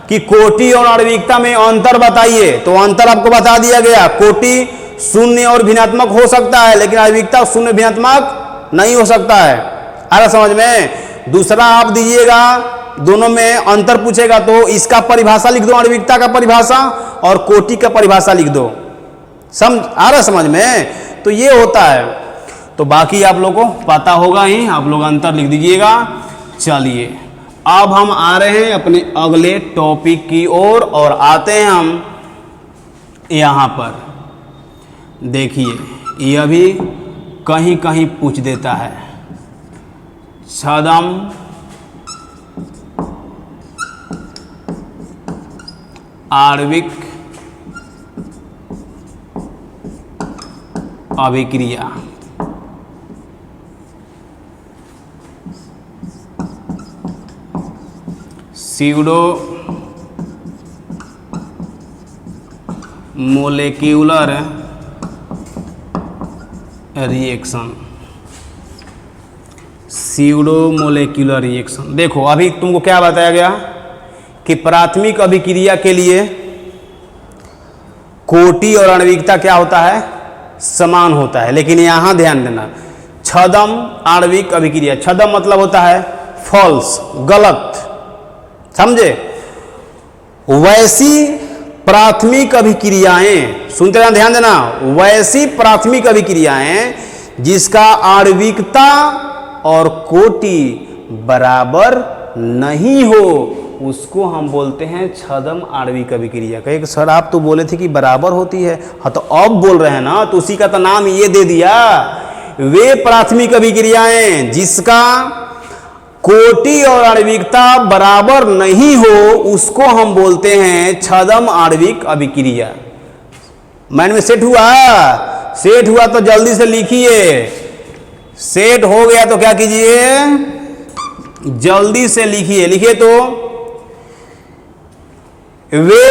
कि कोटि और आणविकता में अंतर बताइए, तो अंतर आपको बता दिया गया। कोटि शून्य और भिन्नात्मक हो सकता है, लेकिन आणविकता शून्य भिन्नात्मक नहीं हो सकता है। आ रहा समझ में? दूसरा आप दीजिएगा, दोनों में अंतर पूछेगा तो इसका परिभाषा लिख दो, आणविकता का परिभाषा, और कोटि का परिभाषा लिख दो। आ रहा समझ में? तो ये होता है। तो बाकी आप लोग को पता होगा ही, आप लोग अंतर लिख दीजिएगा। चलिए अब हम आ रहे हैं अपने अगले टॉपिक की ओर और आते हैं हम यहाँ पर। देखिए यह भी कहीं कहीं पूछ देता है। छद्म आणविक अभिक्रिया pseudo molecular reaction. Pseudo molecular reaction. देखो अभी तुमको क्या बताया गया कि प्राथमिक अभिक्रिया के लिए कोटि और आणविकता क्या होता है? समान होता है। लेकिन यहां ध्यान देना, छद्म आणविक अभिक्रिया, छद्म मतलब होता है फॉल्स, गलत। समझे? वैसी प्राथमिक अभिक्रियाएं, सुनते रहना, ध्यान देना, वैसी प्राथमिक अभिक्रियाएं जिसका आणविकता और कोटि बराबर नहीं हो उसको हम बोलते हैं छदम आणविक अभिक्रिया। कहे सर आप तो बोले थे कि बराबर होती है। हाँ तो अब बोल रहे हैं ना, तो उसी का तो नाम ये दे दिया। वे प्राथमिक अभिक्रियाएं जिसका कोटि और आणविकता बराबर नहीं हो उसको हम बोलते हैं छदम आणविक अभिक्रिया। माइंड में सेट हुआ? सेट हुआ तो जल्दी से लिखिए। सेट हो गया तो क्या कीजिए, जल्दी से लिखिए। लिखिए तो वे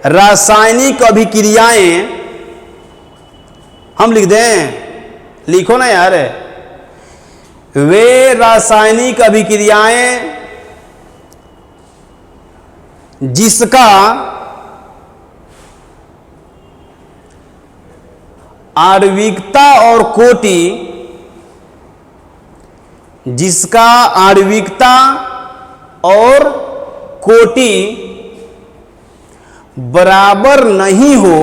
रासायनिक अभिक्रियाएं, हम लिख दें, लिखो ना यार। वे रासायनिक अभिक्रियाएं जिसका आणविकता और कोटि, जिसका आणविकता और कोटि बराबर नहीं हो,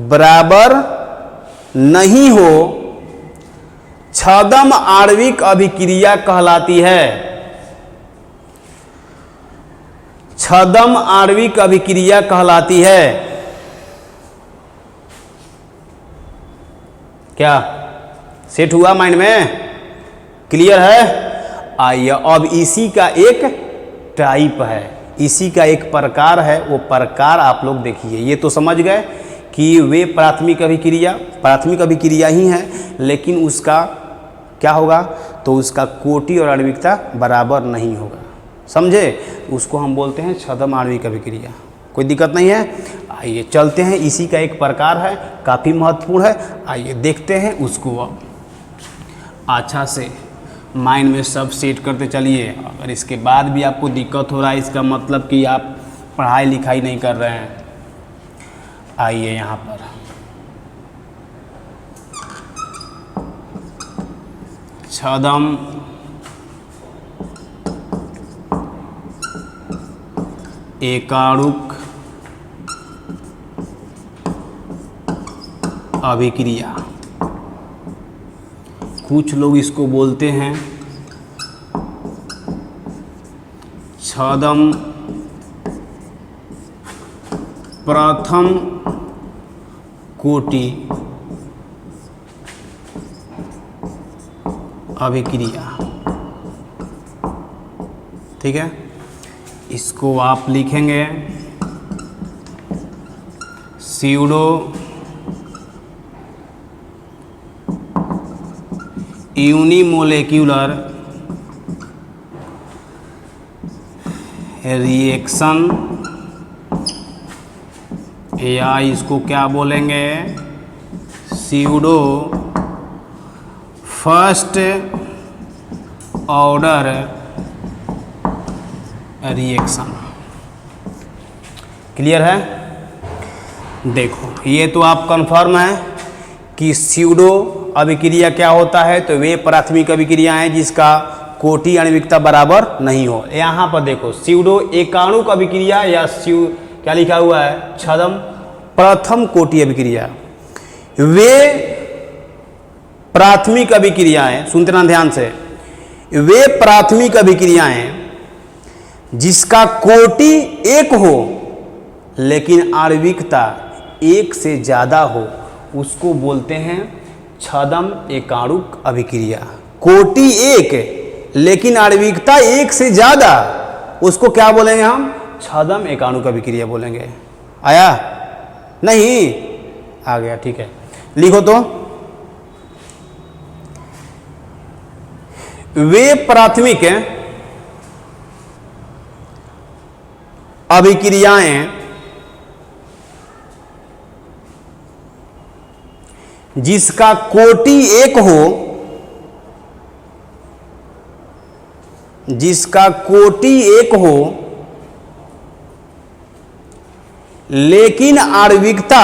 बराबर नहीं हो, छदम आणविक अभिक्रिया कहलाती है। छदम आणविक अभिक्रिया कहलाती है। क्या सेट हुआ माइंड में? क्लियर है? आइए अब इसी का एक टाइप है, इसी का एक प्रकार है, वो प्रकार आप लोग देखिए। ये तो समझ गए कि वे प्राथमिक अभिक्रिया ही है, लेकिन उसका क्या होगा, तो उसका कोटि और आणविकता बराबर नहीं होगा। समझे? उसको हम बोलते हैं छदम आणविक अभिक्रिया। कोई दिक्कत नहीं है। आइए चलते हैं, इसी का एक प्रकार है, काफ़ी महत्वपूर्ण है। आइए देखते हैं उसको। अब अच्छा से माइंड में सब सेट करते चलिए। अगर इसके बाद भी आपको दिक्कत हो रहा है, इसका मतलब कि आप पढ़ाई लिखाई नहीं कर रहे हैं। आइए यहाँ पर छदम एकाणुक अभिक्रिया, कुछ लोग इसको बोलते हैं छदम प्रथम कोटि अभिक्रिया। ठीक है, इसको आप लिखेंगे स्यूडो यूनिमोलेक्यूलर रिएक्शन, या इसको क्या बोलेंगे, pseudo first order reaction. Clear है? देखो ये तो आप कंफर्म है कि स्यूडो अभिक्रिया क्या होता है, तो वे प्राथमिक अभिक्रिया हैं जिसका कोटि आणविकता बराबर नहीं हो। यहाँ पर देखो स्यूडो एकाणुक अभिक्रिया या क्या लिखा हुआ है, छदम प्रथम कोटि अभिक्रिया। वे प्राथमिक अभिक्रियाएं, सुनते ना ध्यान से, वे प्राथमिक अभिक्रियाएं जिसका कोटि एक हो लेकिन आणविकता एक से ज़्यादा हो उसको बोलते हैं छदम एकाणुक अभिक्रिया। कोटि एक लेकिन आणविकता एक से ज़्यादा, उसको क्या बोलेंगे हम, छदम एकाणुक अभिक्रिया बोलेंगे। आया? नहीं आ गया? ठीक है, लिखो तो वे प्राथमिक अभिक्रियाएं जिसका कोटि एक हो, जिसका कोटि एक हो लेकिन आणविकता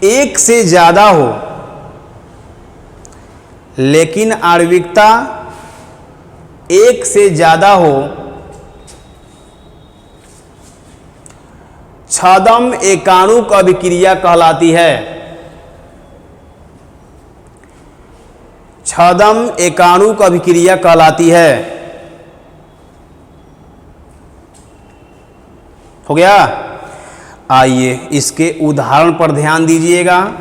एक से ज्यादा हो, लेकिन आणविकता एक से ज्यादा हो, छदम एकाणुक अभिक्रिया कहलाती है। छदम एकाणुक अभिक्रिया कहलाती है। हो गया। आइए इसके उदाहरण पर ध्यान दीजिएगा,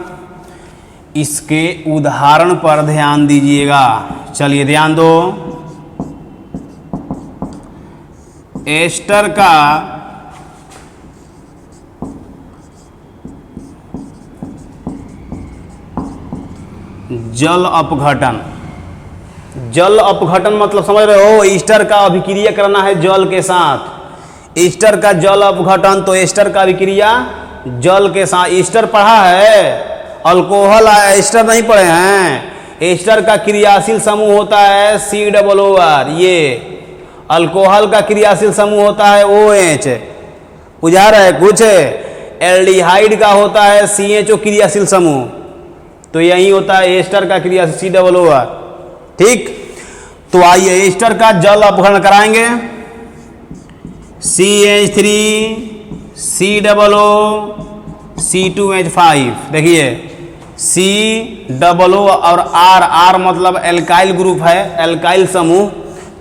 इसके उदाहरण पर ध्यान दीजिएगा। चलिए ध्यान दो। एस्टर का जल अपघटन। जल अपघटन मतलब समझ रहे हो, ईस्टर का अभिक्रिया करना है जल के साथ। ईस्टर का जल अपघटन, तो एस्टर का अभिक्रिया जल के साथ। ईस्टर पढ़ा है, अल्कोहल एस्टर नहीं पढ़े हैं। एस्टर का क्रियाशील समूह होता है COOR, ये अल्कोहल का क्रियाशील समूह होता है OH, बुझा रहा है कुछ। एल्डिहाइड का होता है CHO क्रियाशील समूह, तो यही होता है एस्टर का क्रियाशील COOR। ठीक, तो आइए एस्टर का जल अपघटन कराएंगे। CH3 COO C2H5, देखिए COO और R मतलब एल्काइल ग्रुप है, एल्काइल समूह,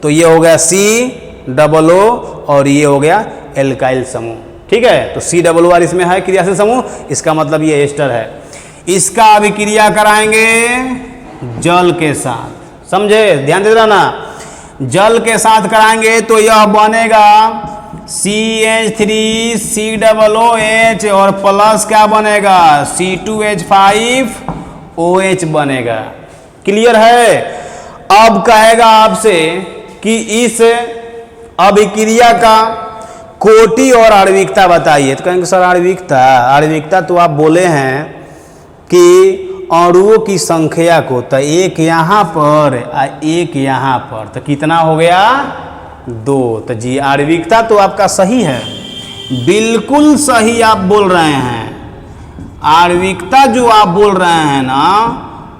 तो ये हो गया COO और ये हो गया एल्काइल समूह। ठीक है, तो COOR इसमें है क्रियाशील समूह, इसका मतलब ये एस्टर है। इसका अभिक्रिया कराएंगे जल के साथ, समझे, ध्यान दे रहना। जल के साथ कराएंगे तो यह बनेगा CH3 COOH और प्लस क्या बनेगा C2H5OH बनेगा। क्लियर है। अब कहेगा आपसे कि इस अभिक्रिया का कोटि और आणविकता बताइए, तो कहेंगे सर आणविकता तो आप बोले हैं कि अणुओं की संख्या को, तो एक यहाँ पर और एक यहाँ पर, तो कितना हो गया 2। तो जी आणविकता तो आपका सही है, बिल्कुल सही आप बोल रहे हैं। आणविकता जो आप बोल रहे हैं ना,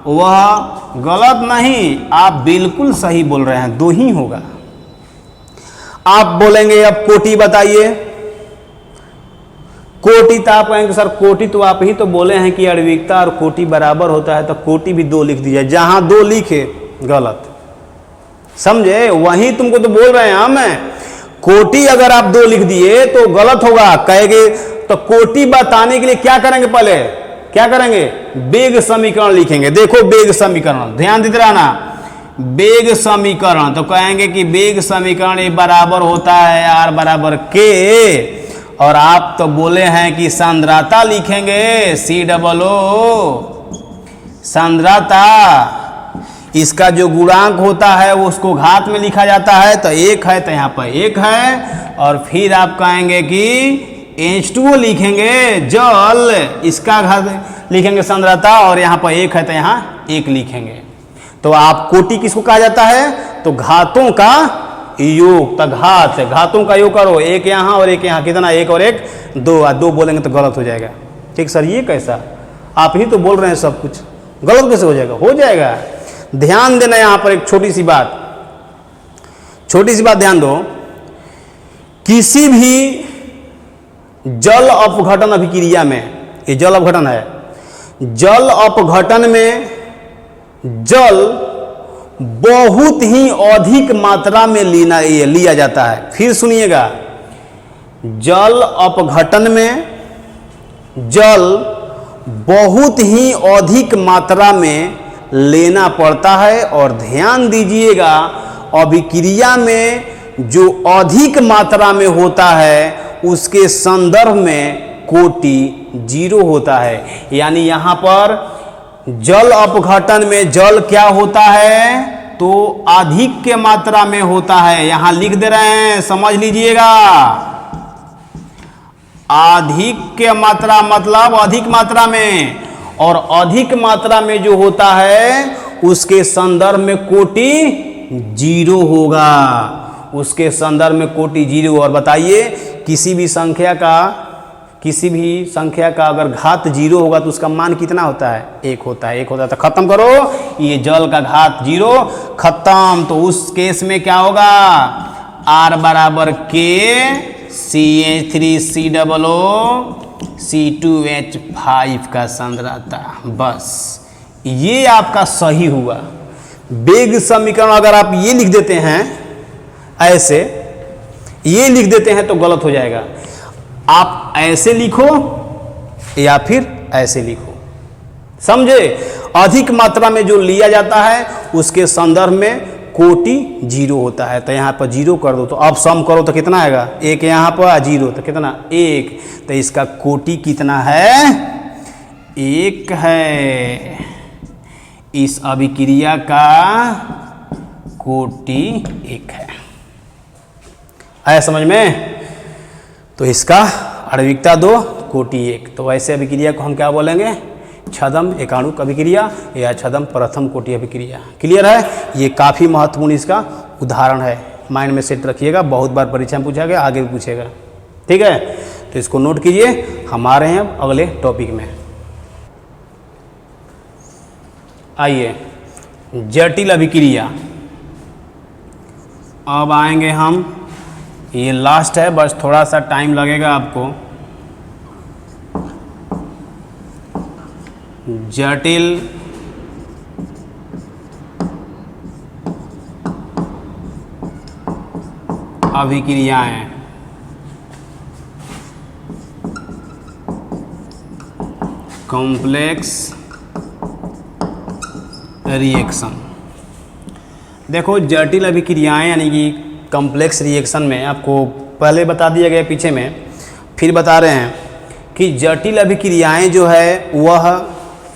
वह गलत नहीं, आप बिल्कुल सही बोल रहे हैं, 2 ही होगा। आप बोलेंगे अब कोटि बताइए। कोटि तो आप कहेंगे सर कोटि तो आप ही तो बोले हैं कि आणविकता और कोटि बराबर होता है, तो कोटि भी 2 लिख दीजिए। जहां 2 लिखे गलत, समझे, वहीं तुमको तो बोल रहे हैं हम। कोटि अगर आप 2 लिख दिए तो गलत होगा, कहेंगे। तो कोटि बताने के लिए क्या करेंगे, पहले क्या करेंगे, वेग समीकरण लिखेंगे। देखो वेग समीकरण, ध्यान देते रहना। वेग समीकरण तो कहेंगे कि वेग समीकरण ये बराबर होता है R बराबर K, और आप तो बोले हैं कि सांद्रता लिखेंगे COO, सांद्रता। इसका जो गुणांक होता है वो उसको घात में लिखा जाता है, तो 1 है तो यहाँ पर 1 है, और फिर आप कहेंगे कि H2O लिखेंगे जल, इसका घात लिखेंगे सांद्रता, और यहाँ पर 1 है तो यहाँ 1 लिखेंगे। तो आप कोटि किसको कहा जाता है, तो घातों का योग। तो घातों का योग करो, 1 यहाँ और 1 यहाँ, कितना 1 और 1 2, 2 बोलेंगे तो गलत हो जाएगा। ठीक सर, ये कैसा, आप ही तो बोल रहे हैं सब कुछ, गलत कैसे हो जाएगा, हो जाएगा। ध्यान देना यहाँ पर एक छोटी सी बात ध्यान दो। किसी भी जल अपघटन अभिक्रिया में, ये जल अपघटन है, जल अपघटन में जल बहुत ही अधिक मात्रा में लिया जाता है। फिर सुनिएगा, जल अपघटन में जल बहुत ही अधिक मात्रा में लेना पड़ता है। और ध्यान दीजिएगा, अभिक्रिया में जो अधिक मात्रा में होता है उसके संदर्भ में कोटि 0 होता है। यानी यहाँ पर जल अपघटन में जल क्या होता है, तो अधिक के मात्रा में होता है। यहां लिख दे रहे हैं, समझ लीजिएगा। अधिक के मात्रा मतलब अधिक मात्रा में, और अधिक मात्रा में जो होता है उसके संदर्भ में कोटि 0 होगा, उसके संदर्भ में कोटि 0। और बताइए, किसी भी संख्या का अगर घात 0 होगा तो उसका मान कितना होता है, 1 होता है। 1 होता है तो खत्म करो, ये जल का घात 0 खत्म। तो उस केस में क्या होगा, R बराबर K CH3COO C2H5 का सांद्रता। बस ये आपका सही हुआ। वेग समीकरण अगर आप ये लिख देते हैं, ऐसे ये लिख देते हैं तो गलत हो जाएगा। आप ऐसे लिखो या फिर ऐसे लिखो, समझे। अधिक मात्रा में जो लिया जाता है उसके संदर्भ में कोटि 0 होता है, तो यहाँ पर 0 कर दो, तो अब सम करो तो कितना आएगा, 1 यहाँ पर 0 तो कितना 1, तो इसका कोटि कितना है, 1 है। इस अभिक्रिया का कोटि 1 है। आया समझ में। तो इसका आणविकता 2 कोटि 1, तो वैसे अभिक्रिया को हम क्या बोलेंगे, छदम एकाणुक अभिक्रिया या छदम प्रथम कोटि अभिक्रिया। क्लियर है। ये काफ़ी महत्वपूर्ण इसका उदाहरण है, माइंड में सेट रखिएगा, बहुत बार परीक्षा में पूछा गया, आगे भी पूछेगा। ठीक है, तो इसको नोट कीजिए। हम आ रहे हैं अगले टॉपिक में। आइए जटिल अभिक्रिया। अब आएंगे हम, ये लास्ट है, बस थोड़ा सा टाइम लगेगा आपको। जटिल अभिक्रियाएं। Complex reaction. देखो जटिल अभिक्रियाएं यानी कि कॉम्प्लेक्स रिएक्शन में आपको पहले बता दिया गया, पीछे में फिर बता रहे हैं कि जटिल अभिक्रियाएं जो है वह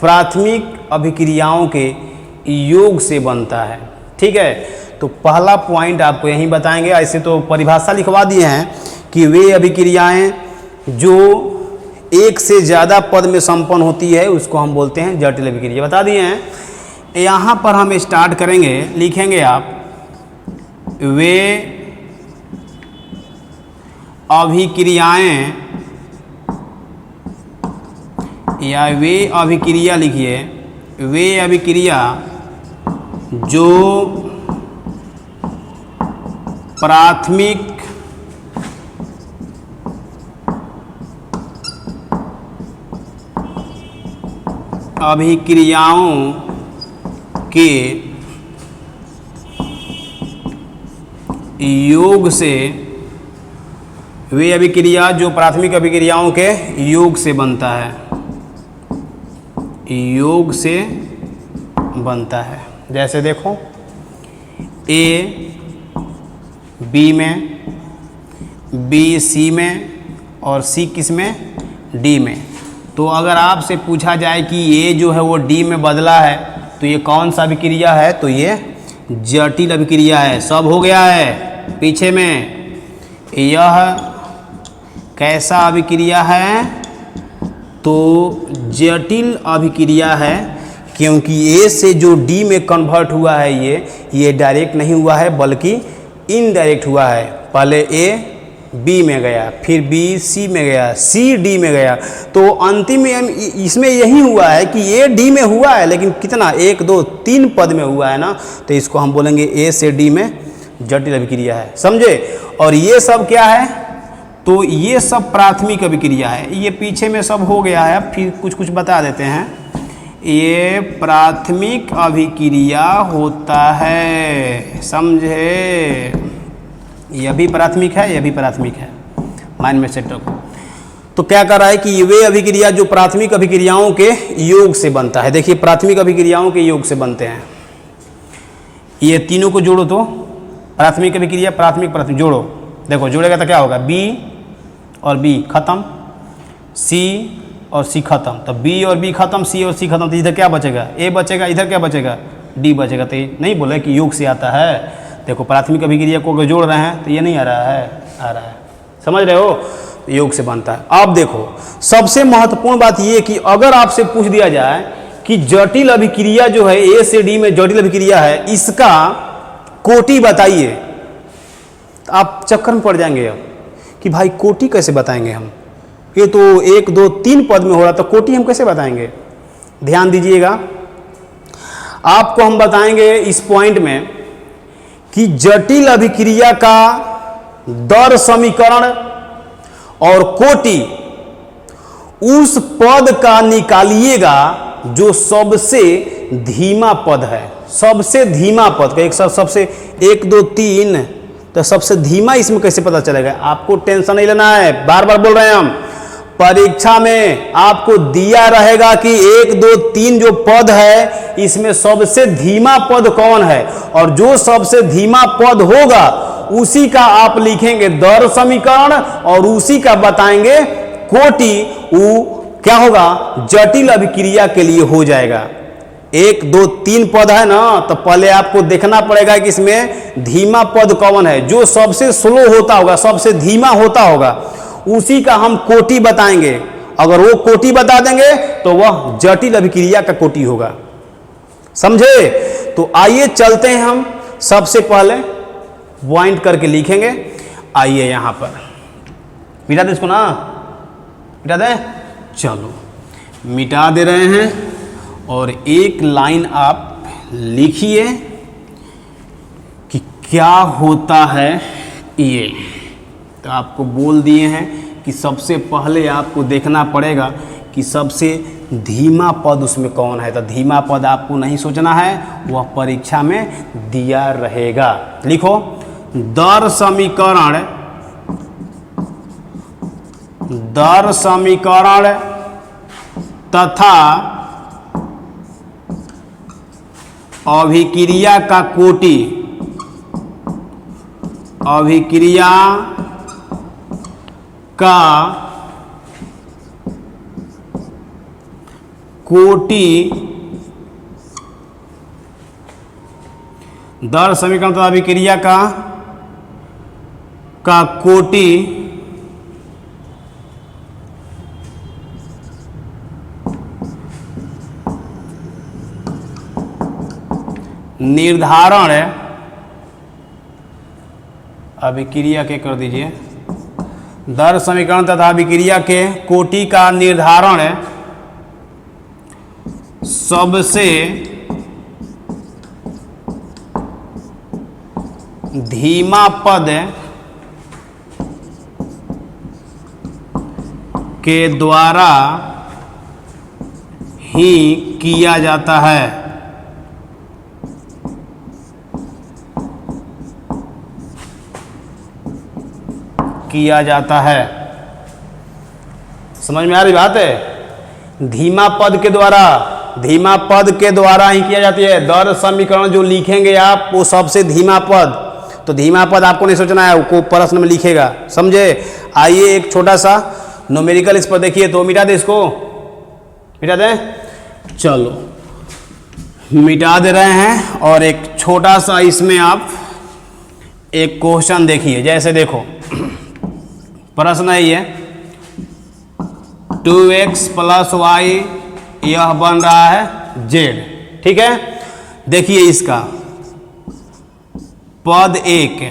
प्राथमिक अभिक्रियाओं के योग से बनता है। ठीक है, तो पहला पॉइंट आपको यहीं बताएंगे। ऐसे तो परिभाषा लिखवा दिए हैं कि वे अभिक्रियाएं जो एक से ज़्यादा पद में संपन्न होती है उसको हम बोलते हैं जटिल अभिक्रिया, बता दिए हैं। यहाँ पर हम स्टार्ट करेंगे, लिखेंगे आप वे अभिक्रियाएं या वे अभिक्रिया लिखिए, वे अभिक्रिया जो प्राथमिक अभिक्रियाओं के योग से, वे अभिक्रिया जो प्राथमिक अभिक्रियाओं के योग से बनता है, योग से बनता है। जैसे देखो ए बी में, बी सी में और सी किस में, डी में। तो अगर आपसे पूछा जाए कि ये जो है वो डी में बदला है तो ये कौन सा अभिक्रिया है, तो ये जटिल अभिक्रिया है। सब हो गया है पीछे में। यह कैसा अभिक्रिया है, तो जटिल अभिक्रिया है, क्योंकि ए से जो डी में कन्वर्ट हुआ है ये डायरेक्ट नहीं हुआ है बल्कि इनडायरेक्ट हुआ है। पहले ए बी में गया, फिर बी सी में गया, सी डी में गया, तो अंतिम में इसमें यही हुआ है कि ए डी में हुआ है, लेकिन कितना, 1 2 3 पद में हुआ है ना, तो इसको हम बोलेंगे ए से डी में जटिल अभिक्रिया है। समझे। और ये सब क्या है, तो ये सब प्राथमिक अभिक्रिया है। ये पीछे में सब हो गया है, फिर कुछ कुछ बता देते हैं। ये प्राथमिक अभिक्रिया होता है, समझे। यह भी प्राथमिक है, यह भी प्राथमिक है, माइंड में सेट रखो। तो क्या कर रहा है कि वे अभिक्रिया जो प्राथमिक अभिक्रियाओं के योग से बनता है। देखिए प्राथमिक अभिक्रियाओं के योग से बनते हैं। ये तीनों को जोड़ो तो प्राथमिक अभिक्रिया, प्राथमिक प्राथमिक जोड़ो। देखो जोड़ेगा तो क्या होगा, बी और बी खत्म, सी और सी खत्म, तो बी और बी खत्म, सी और सी खत्म, तो इधर क्या बचेगा, ए बचेगा, इधर क्या बचेगा, डी बचेगा। तो ये नहीं बोले कि योग से आता है। देखो प्राथमिक अभिक्रिया को अगर जोड़ रहे हैं तो ये नहीं आ रहा है, आ रहा है, समझ रहे हो, तो योग से बनता है। अब देखो सबसे महत्वपूर्ण बात ये कि अगर आपसे पूछ दिया जाए कि जटिल अभिक्रिया जो है ए से डी में जटिल अभिक्रिया है, इसका कोटि बताइए, तो आप चक्कर में पड़ जाएंगे अब कि भाई कोटि कैसे बताएंगे हम, ये तो 1 2 3 पद में हो रहा, तो कोटि हम कैसे बताएंगे। ध्यान दीजिएगा, आपको हम बताएंगे इस पॉइंट में कि जटिल अभिक्रिया का दर समीकरण और कोटि उस पद का निकालिएगा जो सबसे धीमा पद है। सबसे धीमा पद का एक सबसे 1 2 3, तो सबसे धीमा इसमें कैसे पता चलेगा? आपको टेंशन नहीं लेना है, बार बार बोल रहे हैं हम, परीक्षा में आपको दिया रहेगा कि 1 2 3 जो पद है इसमें सबसे धीमा पद कौन है, और जो सबसे धीमा पद होगा उसी का आप लिखेंगे दर समीकरण और उसी का बताएंगे कोटि। वो क्या होगा? जटिल अभिक्रिया के लिए हो जाएगा। 1 2 3 पद है ना, तो पहले आपको देखना पड़ेगा कि इसमें धीमा पद कौन है, जो सबसे स्लो होता होगा, सबसे धीमा होता होगा, उसी का हम कोटि बताएंगे। अगर वो कोटि बता देंगे तो वह जटिल अभिक्रिया का कोटि होगा। समझे? तो आइए चलते हैं, हम सबसे पहले पॉइंट करके लिखेंगे। आइए यहां पर मिटा दे इसको ना, मिटा दे, चलो मिटा दे रहे हैं। और एक लाइन आप लिखिए कि क्या होता है ये। तो आपको बोल दिए हैं कि सबसे पहले आपको देखना पड़ेगा कि सबसे धीमा पद उसमें कौन है। तो धीमा पद आपको नहीं सोचना है, वह परीक्षा में दिया रहेगा। लिखो दर समीकरण तथा अभिक्रिया का कोटि, अभिक्रिया का कोटि, दर समीकरण तथा अभिक्रिया का कोटि निर्धारण, अभिक्रिया के कर दीजिए, दर समीकरण तथा अभिक्रिया के कोटि का निर्धारण सबसे धीमा पद के द्वारा ही किया जाता है। किया जाता है। समझ में आ रही बात है? धीमा पद के द्वारा, धीमा पद के द्वारा ही किया जाती है। दर समीकरण जो लिखेंगे आप वो सबसे धीमा पद, तो धीमा पद आपको नहीं सोचना है, वो प्रश्न में लिखेगा। समझे? आइए एक छोटा सा न्यूमेरिकल इस पर देखिए। तो मिटा दे इसको, मिटा दे, चलो मिटा दे रहे हैं। और एक छोटा सा इसमें आप एक क्वेश्चन देखिए। जैसे देखो प्रश्न है ये 2x + y यह बन रहा है z। ठीक है, देखिए इसका पद 1,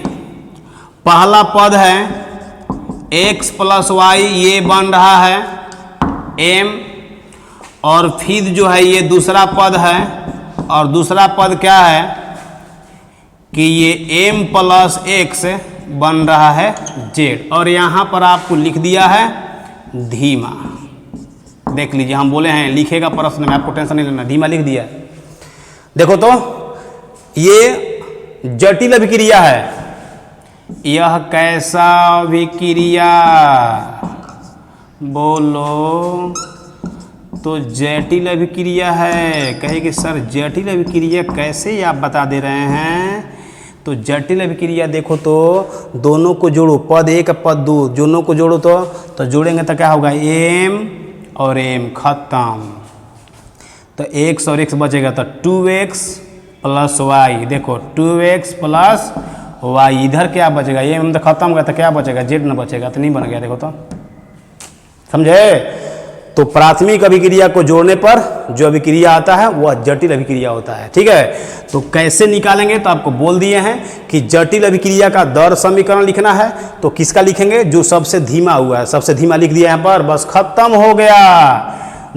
पहला पद है x + y, ये बन रहा है m, और फिर जो है ये दूसरा पद है, और दूसरा पद क्या है कि ये m + x बन रहा है z। और यहाँ पर आपको लिख दिया है धीमा। देख लीजिए, हम बोले हैं लिखेगा प्रश्न में, आपको टेंशन नहीं लेना, धीमा लिख दिया। देखो तो ये जटिल अभिक्रिया है। यह कैसा अभिक्रिया? बोलो तो जटिल अभिक्रिया है। कहे कि सर जटिल अभिक्रिया कैसे आप बता दे रहे हैं? तो जटिल अभिक्रिया देखो तो दोनों को जोड़ो, पद 1 पद 2 दोनों को जोड़ो तो जोड़ेंगे तो क्या होगा? m और m खत्म, तो x और x बचेगा, तो 2x + y। देखो 2x + y, इधर क्या बचेगा? m तो खत्म हो गया, तो क्या बचेगा? z न बचेगा, तो नहीं बन गया। देखो तो समझे? तो प्राथमिक अभिक्रिया को जोड़ने पर जो अभिक्रिया आता है वह जटिल अभिक्रिया होता है। ठीक है, तो कैसे निकालेंगे? तो आपको बोल दिए हैं कि जटिल अभिक्रिया का दर समीकरण लिखना है, तो किसका लिखेंगे? जो सबसे धीमा हुआ है, सबसे धीमा लिख दिया यहाँ पर, बस खत्म हो गया।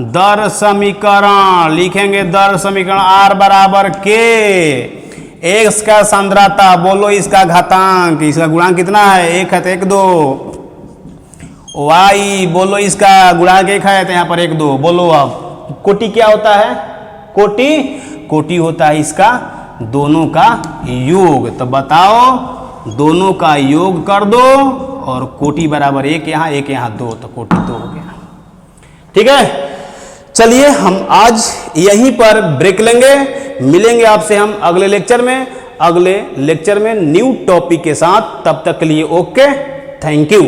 दर समीकरण लिखेंगे, दर समीकरण r बराबर k, x का सांद्रता, बोलो इसका घातांक, इसका गुणांक कितना है? 1 है तो 1 2, वाई, बोलो इसका गुणांक एक है तो यहाँ पर 1 2, बोलो अब कोटि क्या होता है? कोटि, कोटि होता है इसका दोनों का योग। तो बताओ दोनों का योग कर दो और कोटि बराबर 1 यहाँ 1 यहाँ 2, तो कोटि 2 हो गया। ठीक है, चलिए हम आज यहीं पर ब्रेक लेंगे, मिलेंगे आपसे हम अगले लेक्चर में, अगले लेक्चर में न्यू टॉपिक के साथ। तब तक के लिए ओके, थैंक यू।